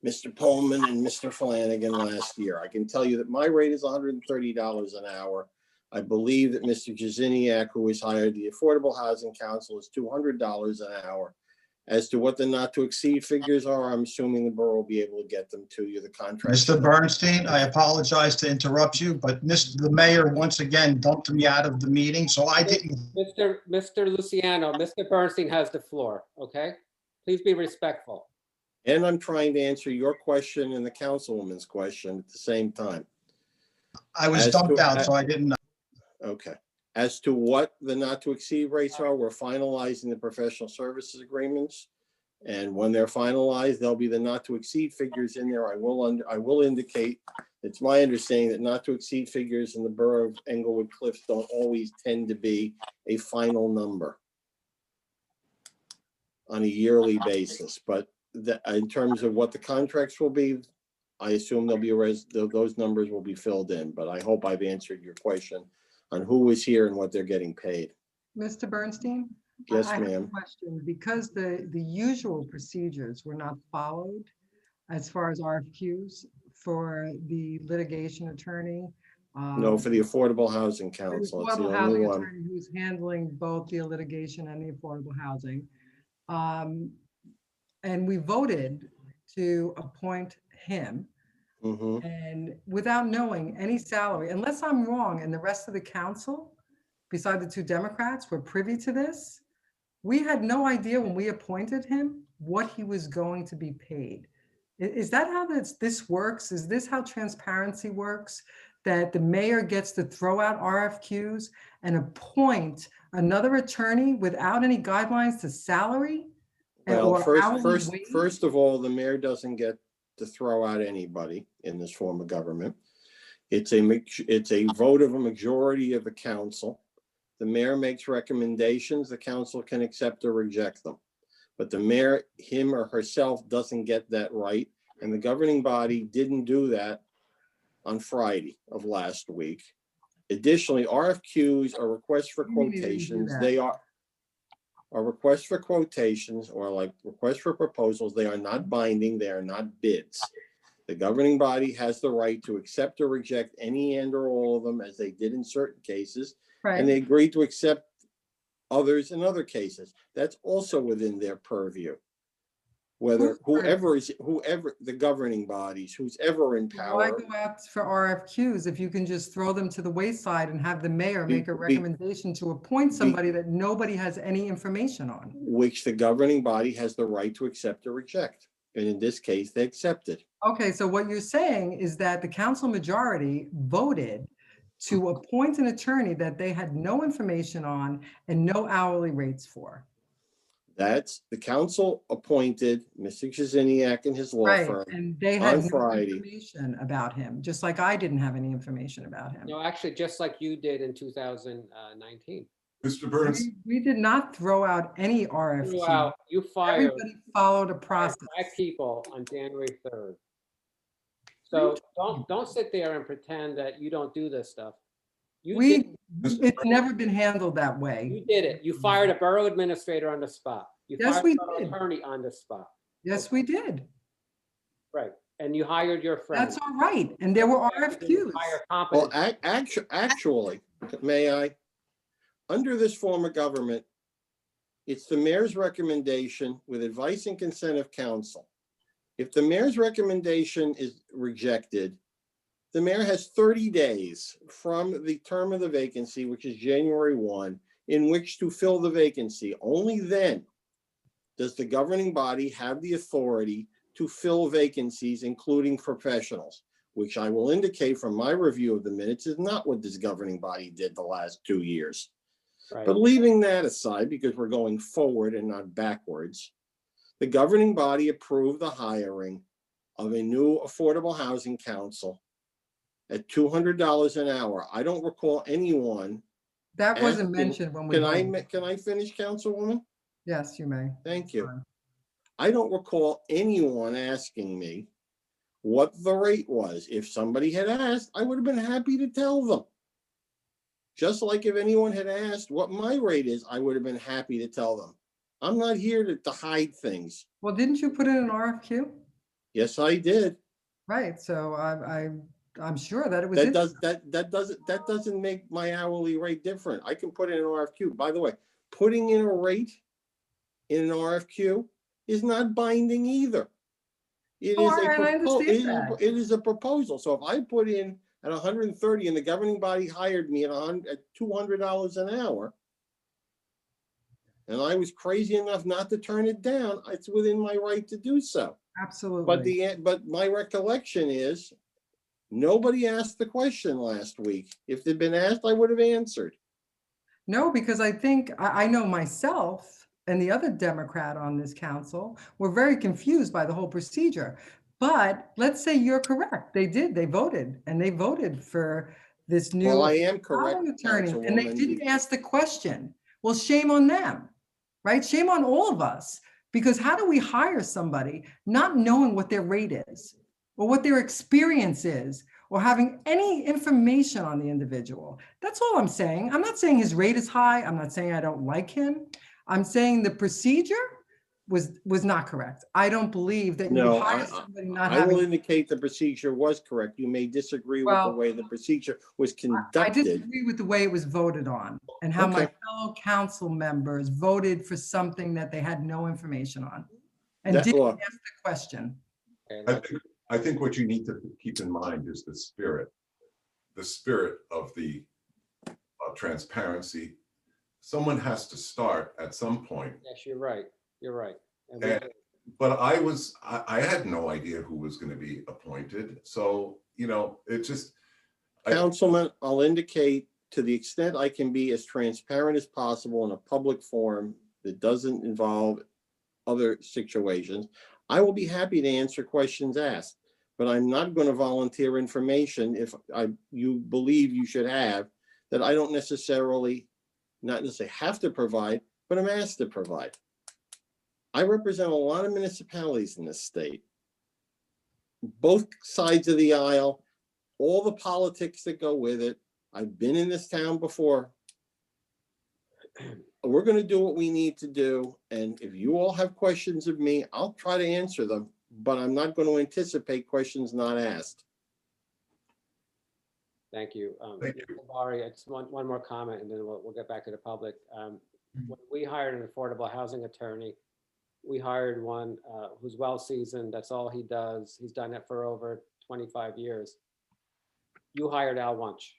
Mr. Pullman and Mr. Flanagan last year. I can tell you that my rate is $130 an hour. I believe that Mr. Jaziniak, who was hired the Affordable Housing Council, is $200 an hour. As to what the not to exceed figures are, I'm assuming the borough will be able to get them to you, the contract. Mr. Bernstein, I apologize to interrupt you, but the mayor once again dumped me out of the meeting, so I didn't. Mr. Luciano, Mr. Bernstein has the floor, okay? Please be respectful. And I'm trying to answer your question and the councilwoman's question at the same time. I was dumped out, so I didn't know. Okay. As to what the not to exceed rates are, we're finalizing the professional services agreements. And when they're finalized, there'll be the not to exceed figures in there. I will indicate, it's my understanding that not to exceed figures in the borough of Englewood Cliffs don't always tend to be a final number on a yearly basis. But in terms of what the contracts will be, I assume those numbers will be filled in, but I hope I've answered your question on who is here and what they're getting paid. Mr. Bernstein? Yes, I have a ma'am. question. Because the usual procedures were not followed as far as RFQs for the litigation attorney. No, for the Affordable Housing Council. It's the Affordable only housing one. attorney who's handling both the litigation and the affordable housing. And we voted to appoint him. Mhm. And without knowing any salary, unless I'm wrong, and the rest of the council, beside the 2 Democrats, were privy to this, we had no idea when we appointed him what he was going to be paid. Is that how this works? Is this how transparency works? That the mayor gets to throw out RFQs and appoint another attorney without any guidelines to salary? Well, or hourly wage? first of all, the mayor doesn't get to throw out anybody in this form of government. It's a vote of a majority of the council. The mayor makes recommendations, the council can accept or reject them. But the mayor, him or herself, doesn't get that right. And the governing body didn't do that on Friday of last week. Additionally, RFQs are requests for What do you mean they didn't do quotations. that? They are requests for quotations or like requests for proposals. They are not binding. They are not bids. The governing body has the right to accept or reject any and or all of them, as they did in certain cases. Right. And they agreed to accept others in other cases. That's also within their purview. Whoever the governing bodies, who's ever in Why power. go out for RFQs if you can just throw them to the wayside and have the mayor make a recommendation to appoint somebody that nobody has any information on? Which the governing body has the right to accept or reject. And in this case, they accepted. Okay, so what you're saying is that the council majority voted to appoint an attorney that they had no information on and no hourly rates for. That's the council appointed Mr. Jaziniak and his law Right, firm and they had on no Friday. information about him, just like I didn't have any information about him. No, actually, just like you did in 2019. Mr. Burns, We did not throw out any RFQ. Throughout, you fired Everybody followed a process. 5 people on January 3rd. So don't sit there and pretend that you don't do this stuff. It's never been handled that way. You did it. You fired a borough administrator on the spot. You Yes, fired we a borough did. attorney on the spot. Yes, we did. Right. And you hired your friend. That's all right. And there were RFQs. Hire Well, competent. actually, may I? Under this form of government, it's the mayor's recommendation with advice and consent of council. If the mayor's recommendation is rejected, the mayor has 30 days from the term of the vacancy, which is January 1, in which to fill the vacancy. Only then does the governing body have the authority to fill vacancies, including professionals, which I will indicate from my review of the minutes is not what this governing body did the last 2 years. Right. But leaving that aside, because we're going forward and not backwards, the governing body approved the hiring of a new affordable housing council at $200 an hour. I don't recall anyone. That wasn't asking- mentioned when we. Can I, voted. can I finish, Councilwoman? Yes, you may. Thank you. Fine. I don't recall anyone asking me what the rate was. If somebody had asked, I would have been happy to tell them. Just like if anyone had asked what my rate is, I would have been happy to tell them. I'm not here to hide things. Well, didn't you put in an RFQ? Yes, I did. Right, so I'm sure that it was. in- That doesn't make my hourly rate different. I can put in an RFQ. By the way, putting in a rate in an RFQ is not binding either. It Oh, is a and I understand that. it is a proposal. So if I put in at 130 and the governing body hired me at $200 an hour, and I was crazy enough not to turn it down, it's within my right to do so. Absolutely. But my recollection is nobody asked the question last week. If they'd been asked, I would have answered. No, because I think, I know myself and the other Democrat on this council were very confused by the whole procedure. But let's say you're correct. They did, they voted, and they voted for this new. Well, I am correct, housing attorney, and they Councilwoman. didn't ask the question. Well, shame on them, right? Shame on all of us. Because how do we hire somebody not knowing what their rate is or what their experience is or having any information on the individual? That's all I'm saying. I'm not saying his rate is high. I'm not saying I don't like him. I'm saying the procedure was not correct. I don't believe that you No, hire somebody not I will having. indicate the procedure was correct. You may disagree with the Well, way the procedure was I conducted. disagree with the way it was voted on and how my Okay. fellow council members voted for something that they had no information on and That- didn't look. ask the question. I think what you need to keep in mind is the spirit of the transparency. Someone has to start at some point. Yes, you're right. You're right. And And- But I had no idea who was going to be appointed. So, it just. Councilman, I'll indicate to the extent I can be as transparent as possible in a public forum that doesn't involve other situations. I will be happy to answer questions asked, but I'm not going to volunteer information if you believe you should have that I don't necessarily, not necessarily have to provide, but I'm asked to provide. I represent a lot of municipalities in this state. Both sides of the aisle, all the politics that go with it. I've been in this town before. We're going to do what we need to do. And if you all have questions of me, I'll try to answer them, but I'm not going to anticipate questions not asked. Thank you. Thank you. Barry, it's one more comment and then we'll get back to the public. When we hired an affordable housing attorney, we hired one who's well-seasoned. That's all he does. He's done it for over 25 years. You hired Al Wunsch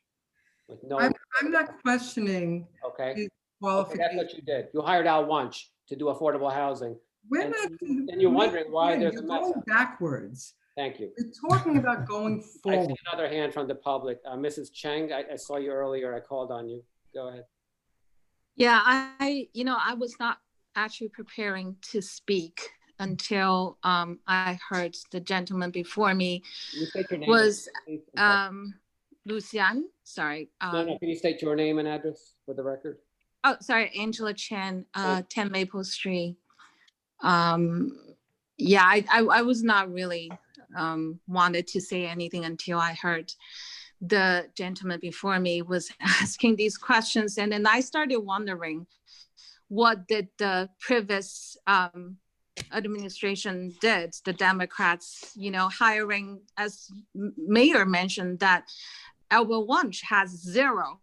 with no, I'm not questioning okay? his Okay, that's qualifications. what you did. You hired Al Wunsch to do affordable housing. We're and- not. and you're wondering why there's You're a mess going up. backwards. Thank you. We're talking about going I see forward. another hand from the public. Mrs. Cheng, I saw you earlier. I called on you. Go ahead. Yeah, I was not actually preparing to speak until I heard the gentleman before me Can you state your name? was please? I'm sorry. Lucian. Sorry. No, can you state your name and address for the record? Oh, sorry, Angela Chen, 10 Maple Street. Yeah, I was not really wanted to say anything until I heard the gentleman before me was asking these questions. And then I started wondering, what did the previous administration did, the Democrats, hiring, as Mayor mentioned, that Albert Wunsch has zero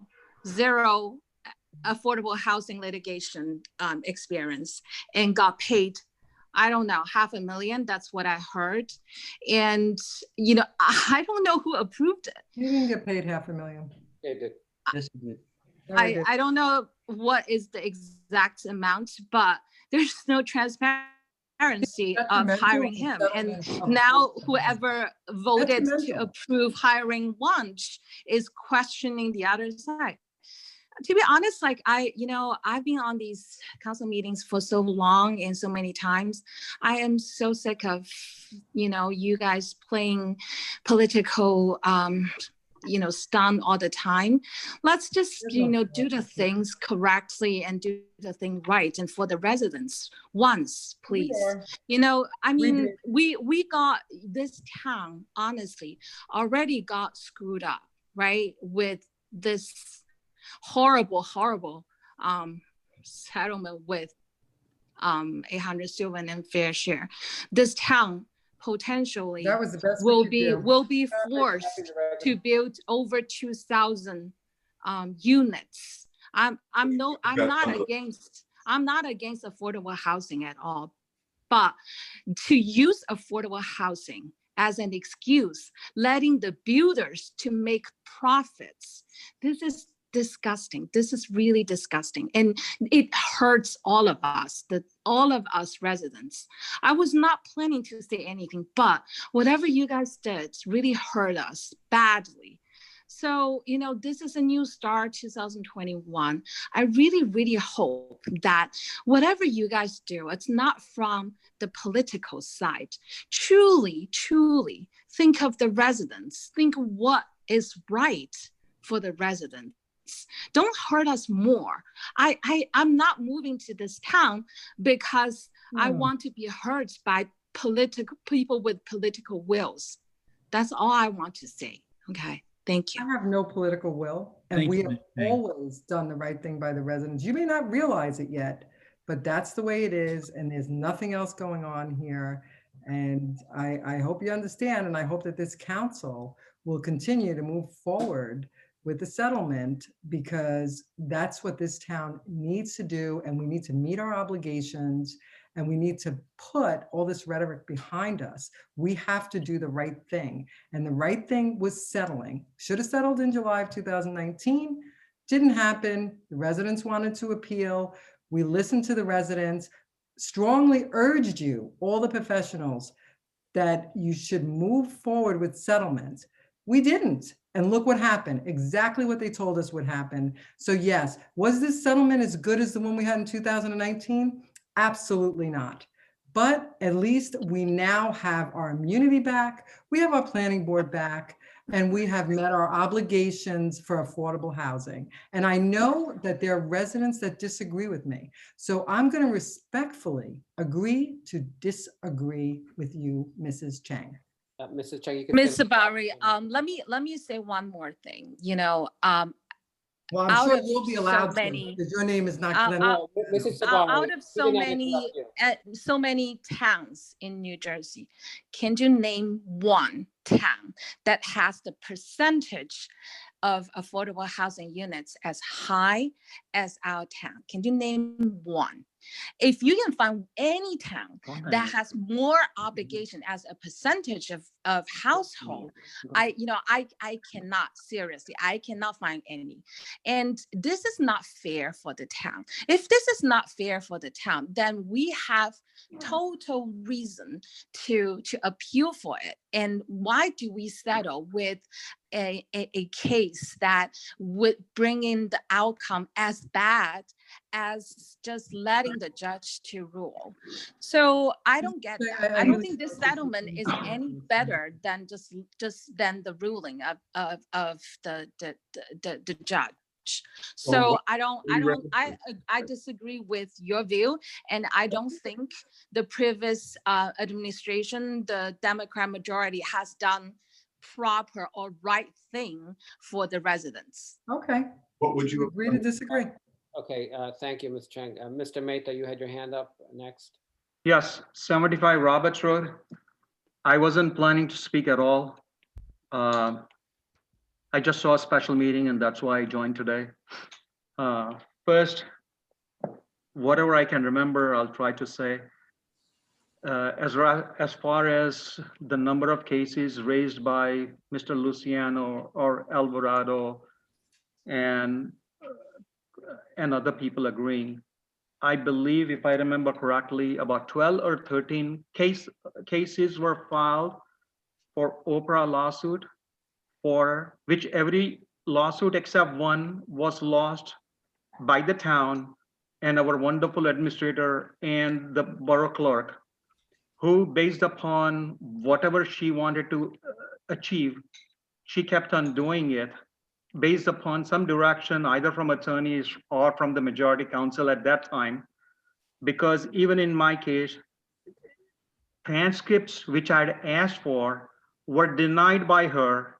affordable housing litigation experience and got paid, I don't know, $500,000. That's what I heard. And, I don't know who approved it. He didn't get paid $500,000. They did. I don't know what is the exact amount, but there's no transparency of hiring him. And now whoever voted to Detrimental. approve hiring Wunsch is questioning the other side. To be honest, I've been on these council meetings for so long and so many times. I am so sick of, you guys playing political stunned all the time. Let's just, There's no do the things correctly and do the thing right. And for the residents, once, please. I mean, we got this town, honestly, already got screwed up, right? With this horrible settlement with 800 Sylvan and Fair Share. This town potentially That was the best will we could be do. forced to build over 2,000 units. I'm not against affordable housing at all, but to use affordable housing as an excuse, letting the builders to make profits, this is disgusting. This is really disgusting. And it hurts all of us, all of us residents. I was not planning to say anything, but whatever you guys did really hurt us badly. So, this is a new start, 2021. I really, really hope that whatever you guys do, it's not from the political side. Truly, truly think of the residents. Think what is right for the residents. Don't hurt us more. I'm not moving to this town because I want to be hurt by people with political wills. That's all I want to say. Okay, thank you. I have no political will, and Thank we you, have Ms. Chang. always done the right thing by the residents. You may not realize it yet, but that's the way it is, and there's nothing else going on here. And I hope you understand, and I hope that this council will continue to move forward with the settlement, because that's what this town needs to do, and we need to meet our obligations, and we need to put all this rhetoric behind us. We have to do the right thing, and the right thing was settling. Should have settled in July of 2019, didn't happen. The residents wanted to appeal. We listened to the residents, strongly urged you, all the professionals, that you should move forward with settlements. We didn't. And look what happened, exactly what they told us would happen. So yes, was this settlement as good as the one we had in 2019? Absolutely not. But at least we now have our immunity back, we have our planning board back, and we have met our obligations for affordable housing. And I know that there are residents that disagree with me. So I'm going to respectfully agree to disagree with you, Mrs. Chang. Mrs. Chang, you can. Ms. Sabari, let me say one more thing. Well, I'm out sure of you'll be so allowed to, many- because your name is not Glenn. Mrs. Sabari, out of so many towns in New Jersey, can you name one town that has the percentage of affordable housing units as high as our town? Can you name one? If you can find any town that has more obligation as a percentage of household, I cannot, seriously, I cannot find any. And this is not fair for the town. If this is not fair for the town, then we have total reason to appeal for it. And why do we settle with a case that would bring in the outcome as bad as just letting the judge to rule? So I don't get that. I don't think this settlement is any better than just than the ruling of the judge. So I disagree with your view, and I don't think the previous administration, the Democrat majority, has done proper or right thing for the residents. Okay. What would you agree to disagree? Okay, thank you, Ms. Chang. Mr. Mehta, you had your hand up next. Yes, 75 Roberts Road. I wasn't planning to speak at all. I just saw a special meeting and that's why I joined today. First, whatever I can remember, I'll try to say. As far as the number of cases raised by Mr. Luciano or Alvarado and other people agreeing, I believe, if I remember correctly, about 12 or 13 cases were filed for Oprah lawsuit, for which every lawsuit except one was lost by the town and our wonderful administrator and the borough clerk, who, based upon whatever she wanted to achieve, she kept on doing it based upon some direction, either from attorneys or from the majority counsel at that time. Because even in my case, transcripts which I'd asked for were denied by her.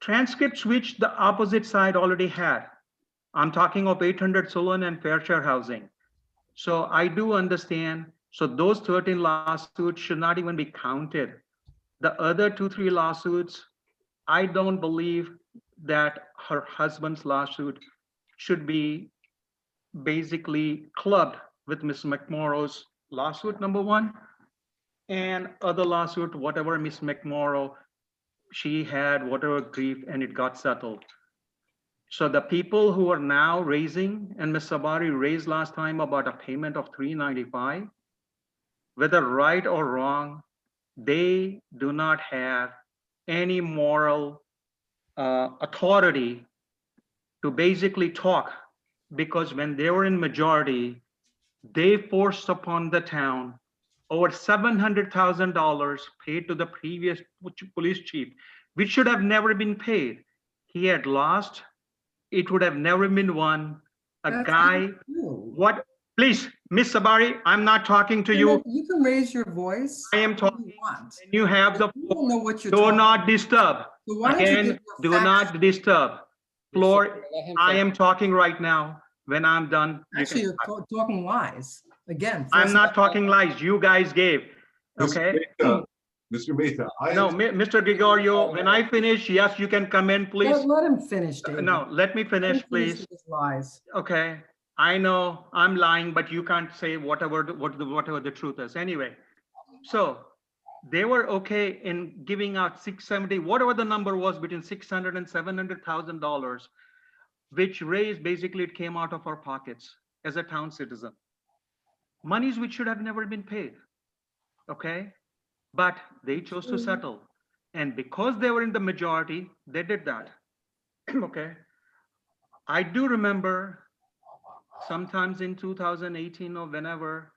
Transcripts which the opposite side already had. I'm talking of 800 Solon and Fair Share Housing. So I do understand. So those 13 lawsuits should not even be counted. The other 2-3 lawsuits, I don't believe that her husband's lawsuit should be basically clubbed with Ms. McMorrow's lawsuit, number one, and other lawsuit, whatever Ms. McMorrow, she had whatever grief and it got settled. So the people who are now raising, and Ms. Sabari raised last time about a payment of $395, whether right or wrong, they do not have any moral authority to basically talk, because when they were in majority, they forced upon the town over $700,000 paid to the previous police chief, which should have never been paid. He had lost. It would have never been won. A guy, what? Please, Miss Sabari, I'm not talking to you. You can raise your voice. I am talking. And you have the You don't know what you're do talking not disturb. So why don't you Again, give do your facts? not disturb. Floor, Let him I finish. am talking right now. When I'm done, you Actually, can. you're talking lies. Again. I'm first not of all- talking lies. You guys gave. Okay? Mr. Mehta, No, Mr. Gregorio, when I finish, yes, you can come in, please. Let him finish, David. No, let me Let finish, him please. with his lies. Okay, I know I'm lying, but you can't say whatever the truth is. Anyway, so they were okay in giving out 670, whatever the number was, between $600,000 and $700,000, which raised, basically it came out of our pockets as a town citizen. Monies which should have never been paid. Okay, but they chose to settle, and because they were in the majority, they did that. Okay, I do remember sometimes in 2018 or whenever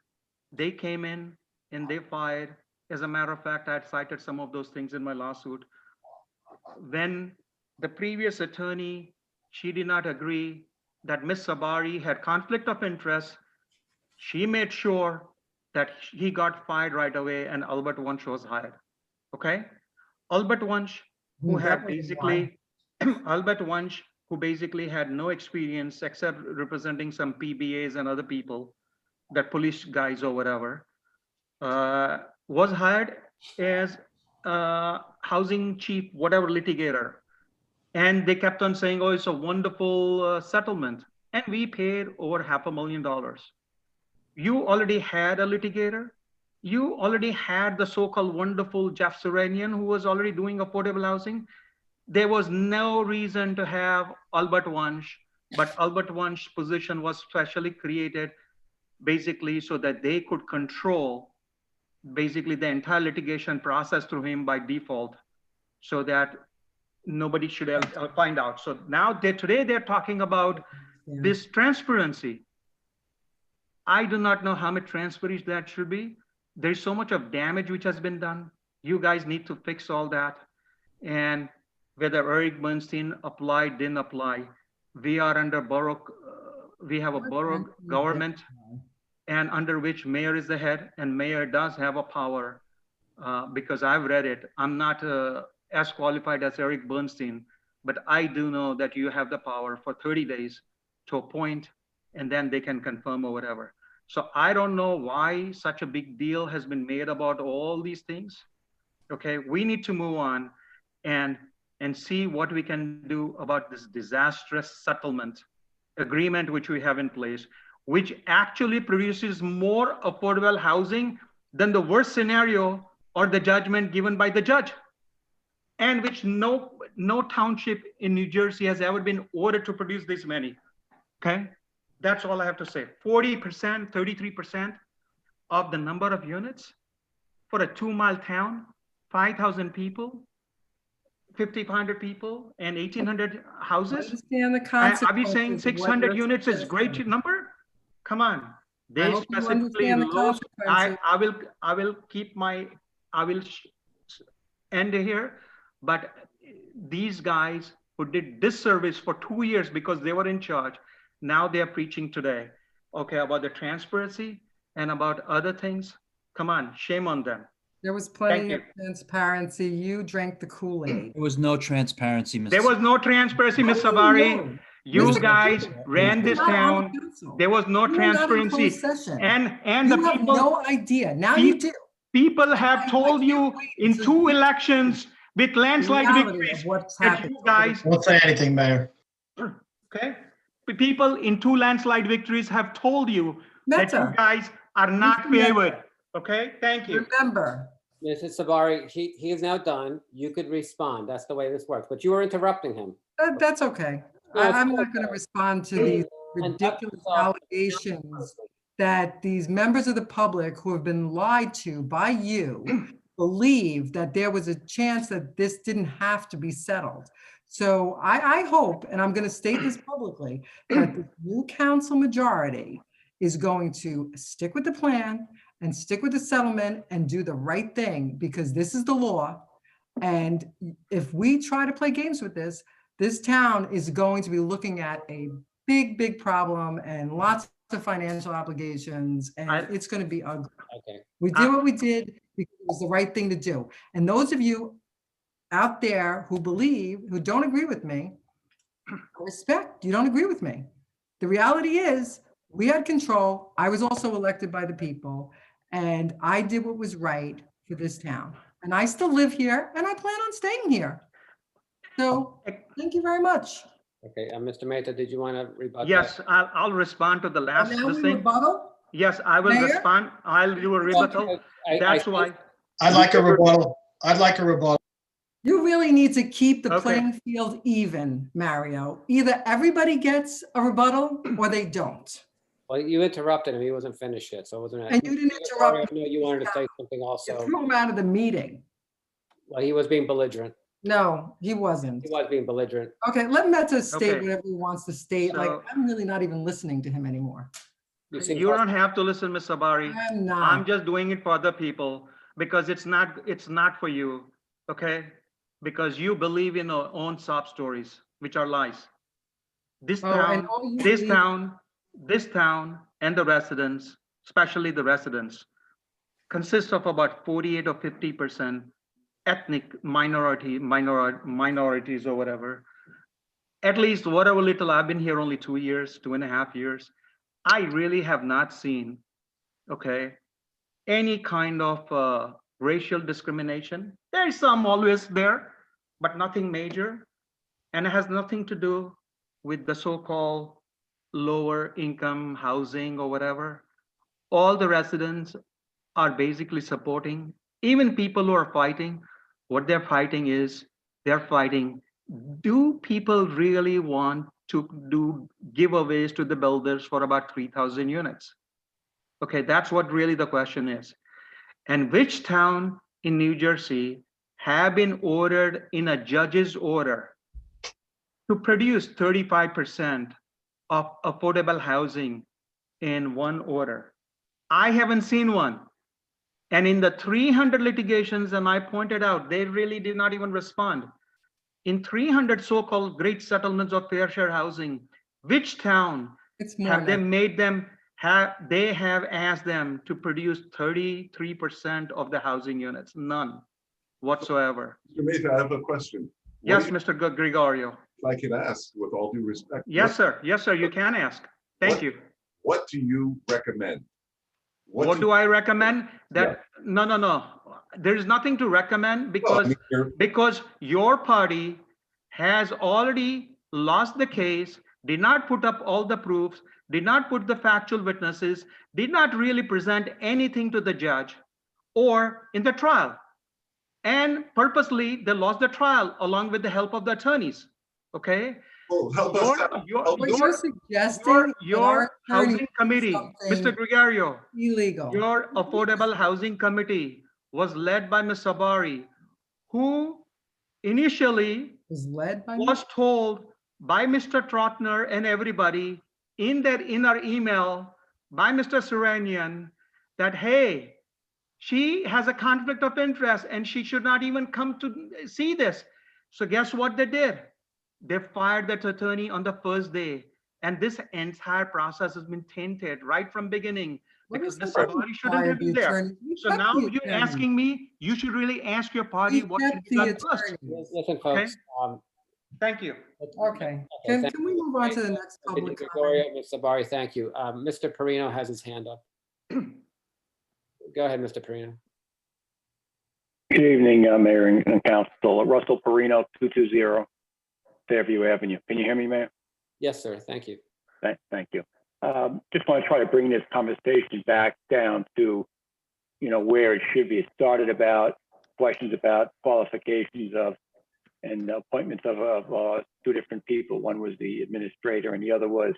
they came in and they fired. As a matter of fact, I had cited some of those things in my lawsuit. When the previous attorney, she did not agree that Ms. Sabari had conflict of interest, she made sure that he got fired right away and Albert Wunsch was hired. Okay, Albert Wunsch, who That had was basically Albert Wunsch, who basically had no experience except representing some PBAs and other people, that police guys or whatever, was hired as housing chief, whatever litigator. And they kept on saying, oh, it's a wonderful settlement. And we paid over $500,000. You already had a litigator. You already had the so-called wonderful Jeff Serenian, who was already doing affordable housing. There was no reason to have Albert Wunsch, but Albert Wunsch's position was specially created basically so that they could control basically the entire litigation process through him by default, so that nobody should find out. So now today they're talking about this transparency. I do not know how much transparency that should be. There's so much of damage which has been done. You guys need to fix all that. And whether Eric Bernstein applied, didn't apply, we are under borough, we have a borough government, and under which mayor is the head, and mayor does have a power, because I've read it. I'm not as qualified as Eric Bernstein, but I do know that you have the power for 30 days to appoint, and then they can confirm or whatever. So I don't know why such a big deal has been made about all these things. Okay, we need to move on and see what we can do about this disastrous settlement agreement which we have in place, which actually produces more affordable housing than the worst scenario or the judgment given by the judge, and which no township in New Jersey has ever been ordered to produce this many. Okay, that's all I have to say. 40%, 33% of the number of units for a 2-mile town, 5,000 people, 5,500 people, and 1,800 houses. Understand the concept. Are we saying 600 units is great number? Come on. They hope you specifically understand the low. consequences. I will keep my, I will end here, but these guys who did disservice for 2 years because they were in charge, now they're preaching today, okay, about the transparency and about other things. Come on, shame on them. There was Thank plenty you. of transparency. You drank the Kool-Aid. There was no transparency, Mr. There was no transparency, Ms. How do Sabari. know? You Mr. guys Katrina, ran you were this not on the town. council. There was no You were not in transparency. closed session. And the You have people, no idea. Now you do. people have told you in 2 elections with landslide Reality victories of what's that happened. you guys, Don't say anything, Mayor. okay? People in 2 landslide victories have told you that you Meta, guys are not Mr. Meta. favored. Okay, thank you. remember, Mrs. Sabari, he is now done. You could respond. That's the way this works, but you were interrupting him. that's okay. No, it's I'm not okay. going to respond to these And ridiculous that's all. allegations that these members of the public who have been lied to by you believe that there was a chance that this didn't have to be settled. So I hope, and I'm going to state this publicly, that the new council majority is going to stick with the plan and stick with the settlement and do the right thing, because this is the law. And if we try to play games with this, this town is going to be looking at a big, big problem and lots of financial obligations, and it's going to be ugly. Okay. We did what we did because it was the right thing to do. And those of you out there who believe, who don't agree with me, I respect, you don't agree with me. The reality is, we had control. I was also elected by the people, and I did what was right for this town. And I still live here, and I plan on staying here. So, thank you very much. Okay, Mr. Mehta, did you want to rebut? Yes, I'll respond to the last Now we thing. rebuttal? Yes, I will Mayor? respond. I'll do a rebuttal. That's why. I'd like a rebuttal. I'd like a rebuttal. You really need to keep the Okay. playing field even, Mario. Either everybody gets a rebuttal or they don't. Well, you interrupted him. He wasn't finished yet, so it wasn't. And you didn't interrupt I know you wanted to say something You also. threw him out of the meeting. Well, he was being belligerent. No, he wasn't. He was being belligerent. Okay, let Meta state Okay. whatever he wants to state. Like, So- I'm really not even listening to him anymore. You seem You don't have to listen, Ms. Sabari. I'm I'm not. just doing it for other people because it's not for you, okay? Because you believe in your own sob stories, which are lies. This Oh, and town, all you this believe- town and the residents, especially the residents, consists of about 48 or 50% ethnic minorities or whatever. At least whatever little, I've been here only 2 years, 2.5 years. I really have not seen, okay, any kind of racial discrimination. There's some always there, but nothing major. And it has nothing to do with the so-called lower income housing or whatever. All the residents are basically supporting, even people who are fighting, what they're fighting is, they're fighting, do people really want to do giveaways to the builders for about 3,000 units? Okay, that's what really the question is. And which town in New Jersey have been ordered in a judge's order to produce 35% of affordable housing in one order? I haven't seen one. And in the 300 litigations, and I pointed out, they really did not even respond. In 300 so-called great settlements of fair share housing, which town It's more have they than- made them have, they have asked them to produce 33% of the housing units? None whatsoever. Mr. Mehta, I have a question. Yes, What Mr. Gregorio. If I could ask, with all due respect. Yes, sir. Yes, sir. You can ask. Thank you. What do you recommend? What do I recommend? That, no. There is nothing to recommend because your party has already lost the case, did not put up all the proofs, did not put the factual witnesses, did not really present anything to the judge or in the trial. And purposely, they lost the trial along with the help of the attorneys. Okay? Well, help us out. What you're suggesting that your our attorney housing committee, something Mr. Gregorio, illegal. your affordable housing committee was led by Ms. Sabari, who initially Was led by me? was told by Mr. Trotner and everybody in our email by Mr. Serenian that, hey, she has a conflict of interest and she should not even come to see this. So guess what they did? They fired that attorney on the first day. And this entire process has been tainted right from beginning because Ms. Sabari shouldn't have been there. So now you're asking me, you should really ask your party what should be done first. Listen, folks. Thank you. Okay, can we move on to the next public comment? Gregorio, Ms. Sabari, thank you. Mr. Perino has his hand up. Go ahead, Mr. Perino. Good evening, Mayor and Council. Russell Perino, 220 Fairview Avenue. Can you hear me, Mayor? Yes, sir. Thank you. Thank you. Just want to try to bring this conversation back down to, where it should be. It started about questions about qualifications of and appointments of two different people. One was the administrator and the other was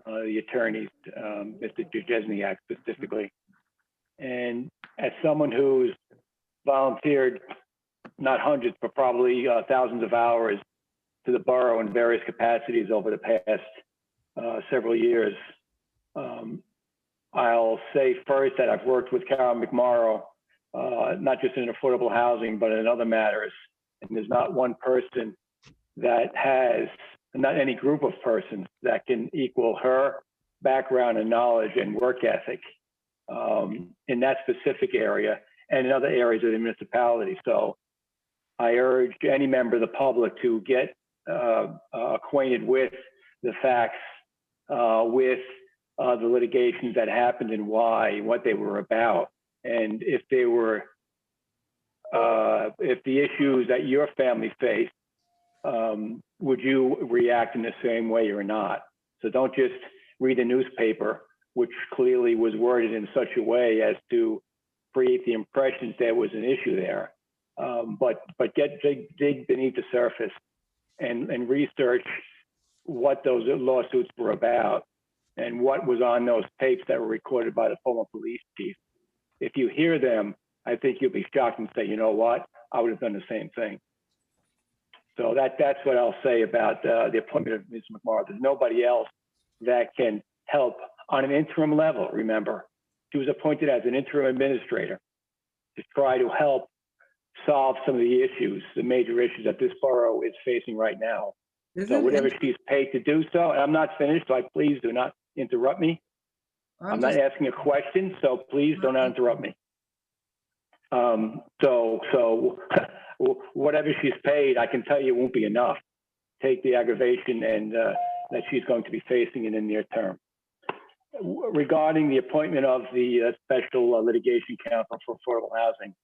the attorneys, Mr. Jezniak specifically. And as someone who's volunteered not hundreds, but probably thousands of hours to the borough in various capacities over the past several years, I'll say first that I've worked with Carol McMorrow, not just in affordable housing, but in other matters. And there's not one person that has, not any group of persons that can equal her background and knowledge and work ethic in that specific area and in other areas of the municipality. So I urge any member of the public to get acquainted with the facts, with the litigations that happened and why, what they were about. And if they were, if the issues that your family faced, would you react in the same way or not? So don't just read the newspaper, which clearly was worded in such a way as to create the impression there was an issue there. But dig beneath the surface and research what those lawsuits were about and what was on those tapes that were recorded by the former police chief. If you hear them, I think you'll be shocked and say, you know what, I would have done the same thing. So that's what I'll say about the appointment of Ms. McMorrow. There's nobody else that can help on an interim level, remember. She was appointed as an interim administrator to try to help solve some of the issues, the major issues that this borough is facing right now. So whatever she's paid to do so, and I'm not finished, so please do not interrupt me. I'm not asking a question, so please do not interrupt me. So whatever she's paid, I can tell you won't be enough. Take the aggravation and that she's going to be facing in the near term. Regarding the appointment of the special litigation counsel for affordable housing,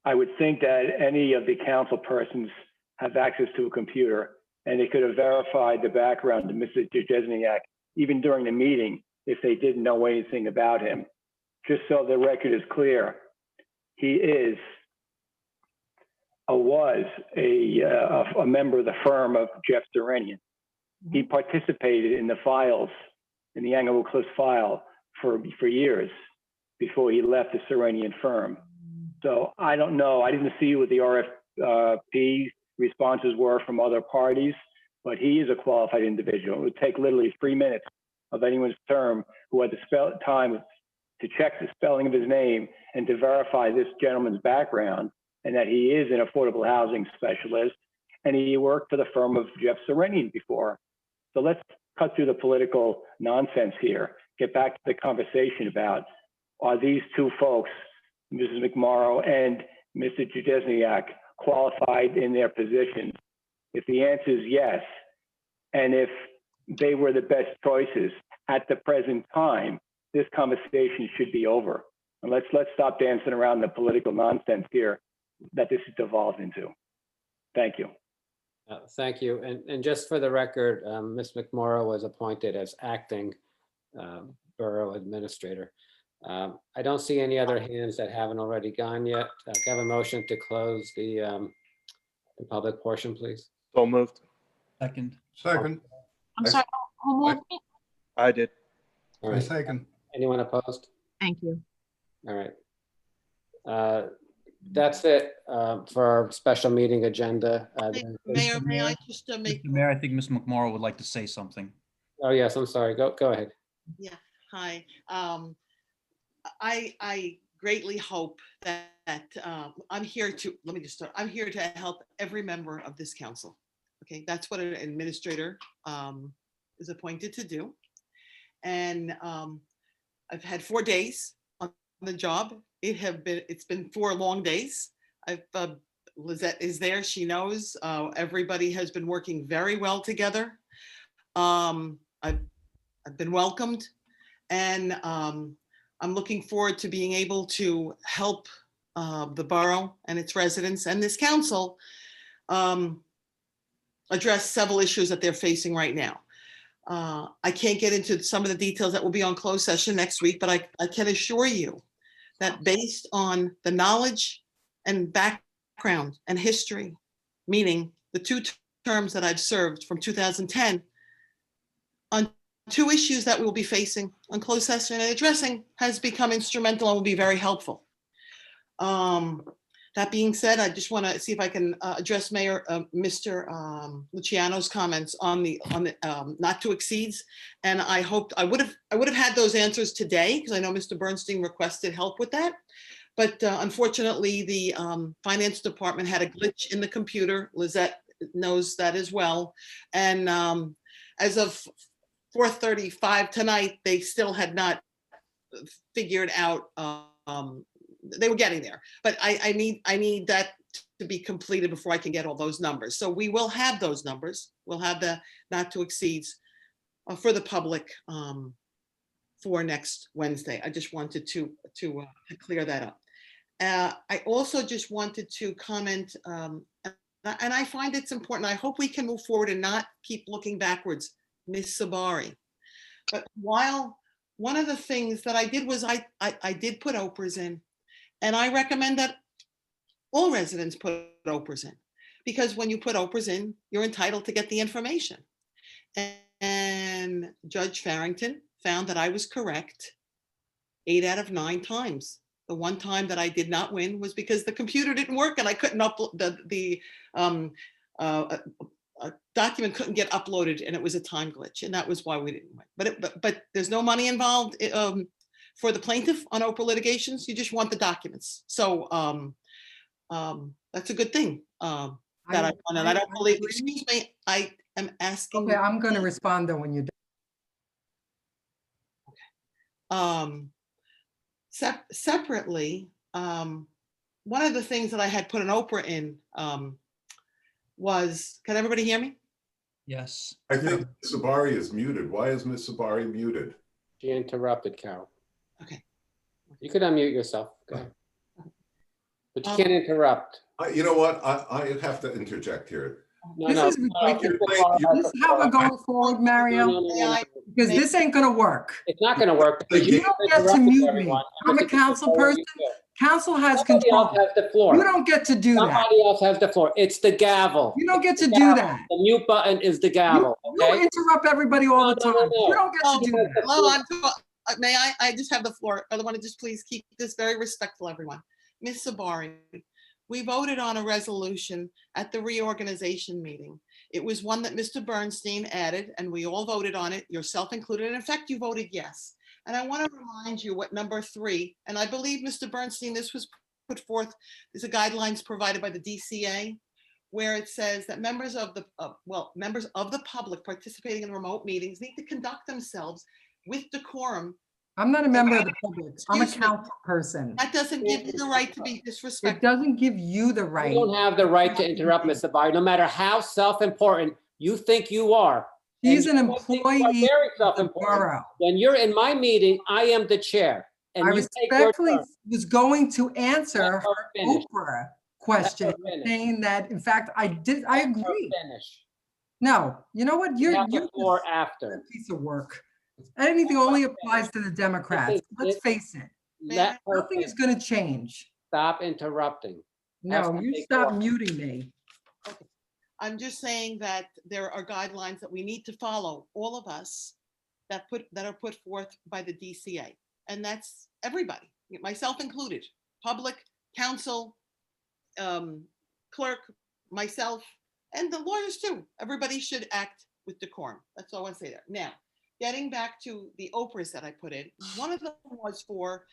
I would think that any of the council persons have access to a computer and they could have verified the background of Mr. Jezniak even during the meeting if they didn't know anything about him. Just so the record is clear, he is was a member of the firm of Jeff Serenian. He participated in the files, in the Anglo Cliffs file for years before he left the Serenian firm. So I don't know, I didn't see what the RFP responses were from other parties, but he is a qualified individual. It would take literally 3 minutes of anyone's term who had the time to check the spelling of his name and to verify this gentleman's background and that he is an affordable housing specialist and he worked for the firm of Jeff Serenian before. So let's cut through the political nonsense here, get back to the conversation about, are these two folks, Mrs. McMorrow and Mr. Jezniak, qualified in their positions? If the answer is yes, and if they were the best choices at the present time, this conversation should be over. And let's stop dancing around the political nonsense here that this has devolved into. Thank you. Thank you. And just for the record, Ms. McMorrow was appointed as acting borough administrator. I don't see any other hands that haven't already gone yet. Can I have a motion to close the public portion, please? So moved. Second. I'm sorry, who moved it? I did. All right. Second. Anyone opposed? Thank you. All right. That's it for our special meeting agenda. Mayor, may I just make? Mr. Mayor, I think Ms. McMorrow would like to say something. Oh, yes, I'm sorry. Go ahead. Yeah, hi. I greatly hope that I'm here to, let me just start, I'm here to help every member of this council. Okay, that's what an administrator is appointed to do. And I've had 4 days on the job. It's been 4 long days. Lizette is there, she knows. Everybody has been working very well together. I've been welcomed, and I'm looking forward to being able to help the borough and its residents and this council address several issues that they're facing right now. I can't get into some of the details that will be on closed session next week, but I can assure you that based on the knowledge and background and history, meaning the 2 terms that I've served from 2010, on 2 issues that we'll be facing on closed session and addressing has become instrumental and will be very helpful. That being said, I just want to see if I can address Mayor Mr. Luciano's comments on the not to exceeds. And I hoped I would have had those answers today, because I know Mr. Bernstein requested help with that. But unfortunately, the finance department had a glitch in the computer. Lizette knows that as well. And as of 4:35 tonight, they still had not figured out. They were getting there, but I need that to be completed before I can get all those numbers. So we will have those numbers. We'll have the not to exceeds for the public for next Wednesday. I just wanted to clear that up. I also just wanted to comment, and I find it's important. I hope we can move forward and not keep looking backwards, Ms. Sabari. But while one of the things that I did was I did put Oprahs in. And I recommend that all residents put Oprahs in, because when you put Oprahs in, you're entitled to get the information. And Judge Farrington found that I was correct 8 out of 9 times. The one time that I did not win was because the computer didn't work and I couldn't upload the document couldn't get uploaded, and it was a time glitch, and that was why we didn't win. But there's no money involved. For the plaintiff on Oprah litigations, you just want the documents. So that's a good thing that I want. And I don't believe, excuse me, I am asking. Okay, I'm going to respond though when you're done. Separately, one of the things that I had put an Oprah in was, can everybody hear me? Yes. I think Ms. Sabari is muted. Why is Ms. Sabari muted? She interrupted, Carol. Okay. You could unmute yourself. Go ahead. But you can't interrupt. You know what? I have to interject here. This is ridiculous. This is how we're going forward, Mario? Because this ain't gonna work. It's not gonna work. You don't get to mute me. I'm a council person. Council has control. Somebody else has the floor. You don't get to do that. Somebody else has the floor. It's the gavel. You don't get to do that. The mute button is the gavel. You interrupt everybody all the time. You don't get to do that. Hello, may I just have the floor? I want to just please keep this very respectful, everyone. Ms. Sabari, we voted on a resolution at the reorganization meeting. It was one that Mr. Bernstein added, and we all voted on it, yourself included. And in fact, you voted yes. And I want to remind you what number 3, and I believe, Mr. Bernstein, this was put forth, these are guidelines provided by the DCA, where it says that members of the public participating in remote meetings need to conduct themselves with decorum. I'm not a member of the public. I'm a council person. That doesn't give you the right to be disrespectful. It doesn't give you the right. You don't have the right to interrupt, Ms. Sabari, no matter how self-important you think you are. He's an employee of the borough. When you're in my meeting, I am the chair. And I you take your respectfully turn. was going to answer her finish. Oprah question, finish. saying that, in fact, I agree. Finish. No, you know what? You're the floor after. a piece of work. Anything only applies to the Democrats. Let's face it. Nothing is going to change. Stop interrupting. No, you stop muting me. Okay. I'm just saying that there are guidelines that we need to follow, all of us, that are put forth by the DCA. And that's everybody, myself included, public, council, clerk, myself, and the lawyers too. Everybody should act with decorum. That's all I want to say there. Now, getting back to the Oprahs that I put in, one of them was for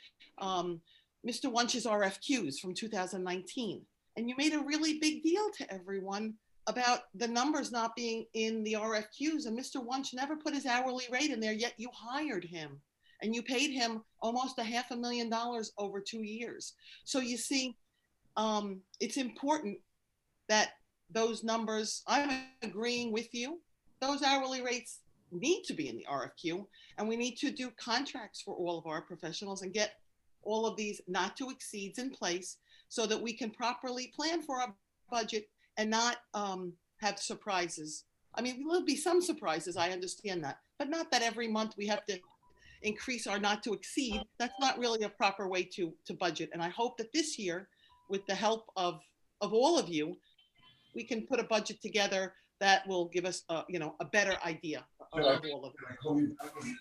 Mr. Wunsch's RFQs from 2019. And you made a really big deal to everyone about the numbers not being in the RFQs. And Mr. Wunsch never put his hourly rate in there, yet you hired him. And you paid him almost $500,000 over 2 years. So you see, it's important that those numbers, I'm agreeing with you, those hourly rates need to be in the RFQ, and we need to do contracts for all of our professionals and get all of these not to exceeds in place so that we can properly plan for our budget and not have surprises. I mean, there'll be some surprises, I understand that, but not that every month we have to increase our not to exceed. That's not really a proper way to budget. And I hope that this year, with the help of all of you, we can put a budget together that will give us a better idea of all of it.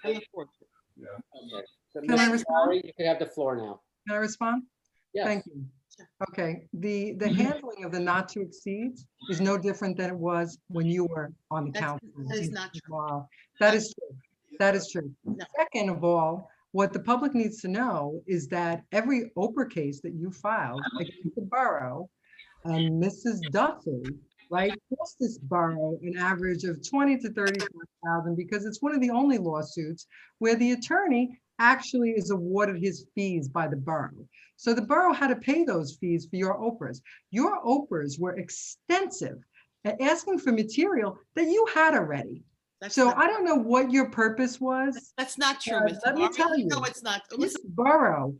I look forward to it. Okay. So Can I Ms. respond? Sabari, you can have the floor now. Can I respond? Yes. Thank you. Okay, the handling of the not to exceeds is no different than it was when you were on the council. That is not true. Wow. That is true. That is true. No. Second of all, what the public needs to know is that every Oprah case that you filed against the borough and Mrs. Duffy, right, cost this borough an average of 20 to 35,000 because it's one of the only lawsuits where the attorney actually is awarded his fees by the borough. So the borough had to pay those fees for your Oprahs. Your Oprahs were extensive at asking for material that you had already. So I don't know what your purpose was. That's not true, Mr. Let me Barber. tell you. No, it's not. This Listen, borough,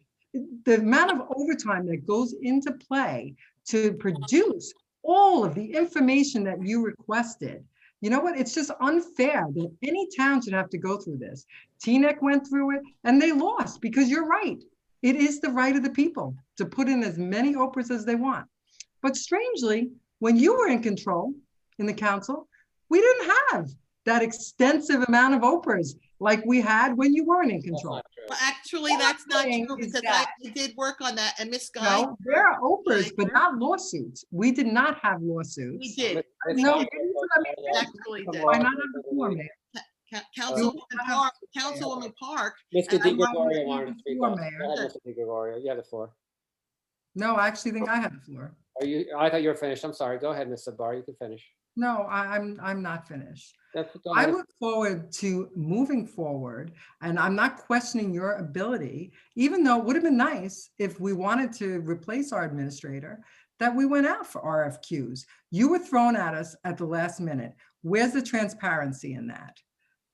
the amount of overtime that goes into play to produce all of the information that you requested. You know what? It's just unfair that any town should have to go through this. TNEC went through it and they lost because you're right. It is the right of the people to put in as many Oprahs as they want. But strangely, when you were in control in the council, we didn't have that extensive amount of Oprahs like we had when you weren't in control. well, actually, All that's I'm not saying true is because that- I did work on that and Miss Guy. No, there are Oprahs, but not lawsuits. We did not have lawsuits. We did. No, We you need to let me finish. actually did. Why not have the floor, man? Councilwoman Park. Mr. and I Di want- Gregorio wanted to speak. Floor, also. Mayor. Go ahead, Mr. Di Gregorio. You have the floor. No, I actually think I had the floor. Are you, I thought you were finished. I'm sorry. Go ahead, Ms. Sabari. You can finish. No, I'm not finished. Go I ahead. look forward to moving forward, and I'm not questioning your ability, even though it would have been nice if we wanted to replace our administrator, that we went out for RFQs. You were thrown at us at the last minute. Where's the transparency in that?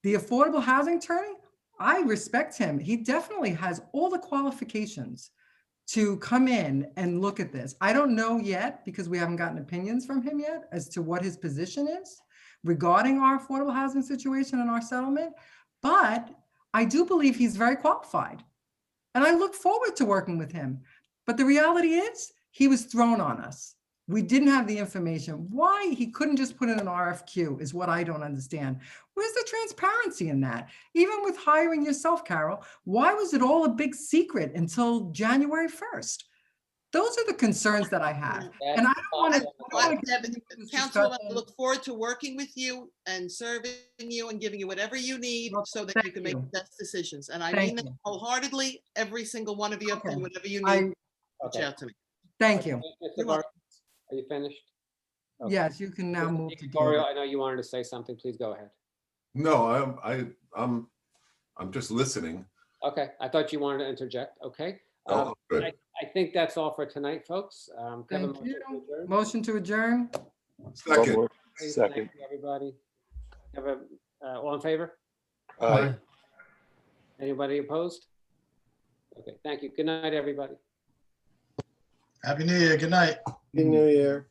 The affordable housing attorney, I respect him. He definitely has all the qualifications to come in and look at this. I don't know yet, because we haven't gotten opinions from him yet, as to what his position is regarding our affordable housing situation and our settlement, but I do believe he's very qualified. And I look forward to working with him. But the reality is, he was thrown on us. We didn't have the information. Why he couldn't just put in an RFQ is what I don't understand. Where's the transparency in that? Even with hiring yourself, Carol, why was it all a big secret until January 1st? Those are the concerns that I have. And I don't want to. Councilwoman, I look forward to working with you and serving you and giving you whatever you need so that you can make the best decisions. And I mean that wholeheartedly, every single one of you, and whatever you need, reach out to me. Thank you. Mr. Barber, are you finished? Okay. Yes, you can now Mr. move Di to. Gregorio, David. I know you wanted to say something. Please go ahead. No, I'm just listening. Okay, I thought you wanted to interject. Okay. Oh, good. I think that's all for tonight, folks. Can I have a Thank motion you. to adjourn? Motion to adjourn? Second. Please, Second. Thank you, everybody. Have a, all in favor? Aye. Anybody opposed? Okay, thank you. Good night, everybody. Happy New Year. Good night. Happy New Year.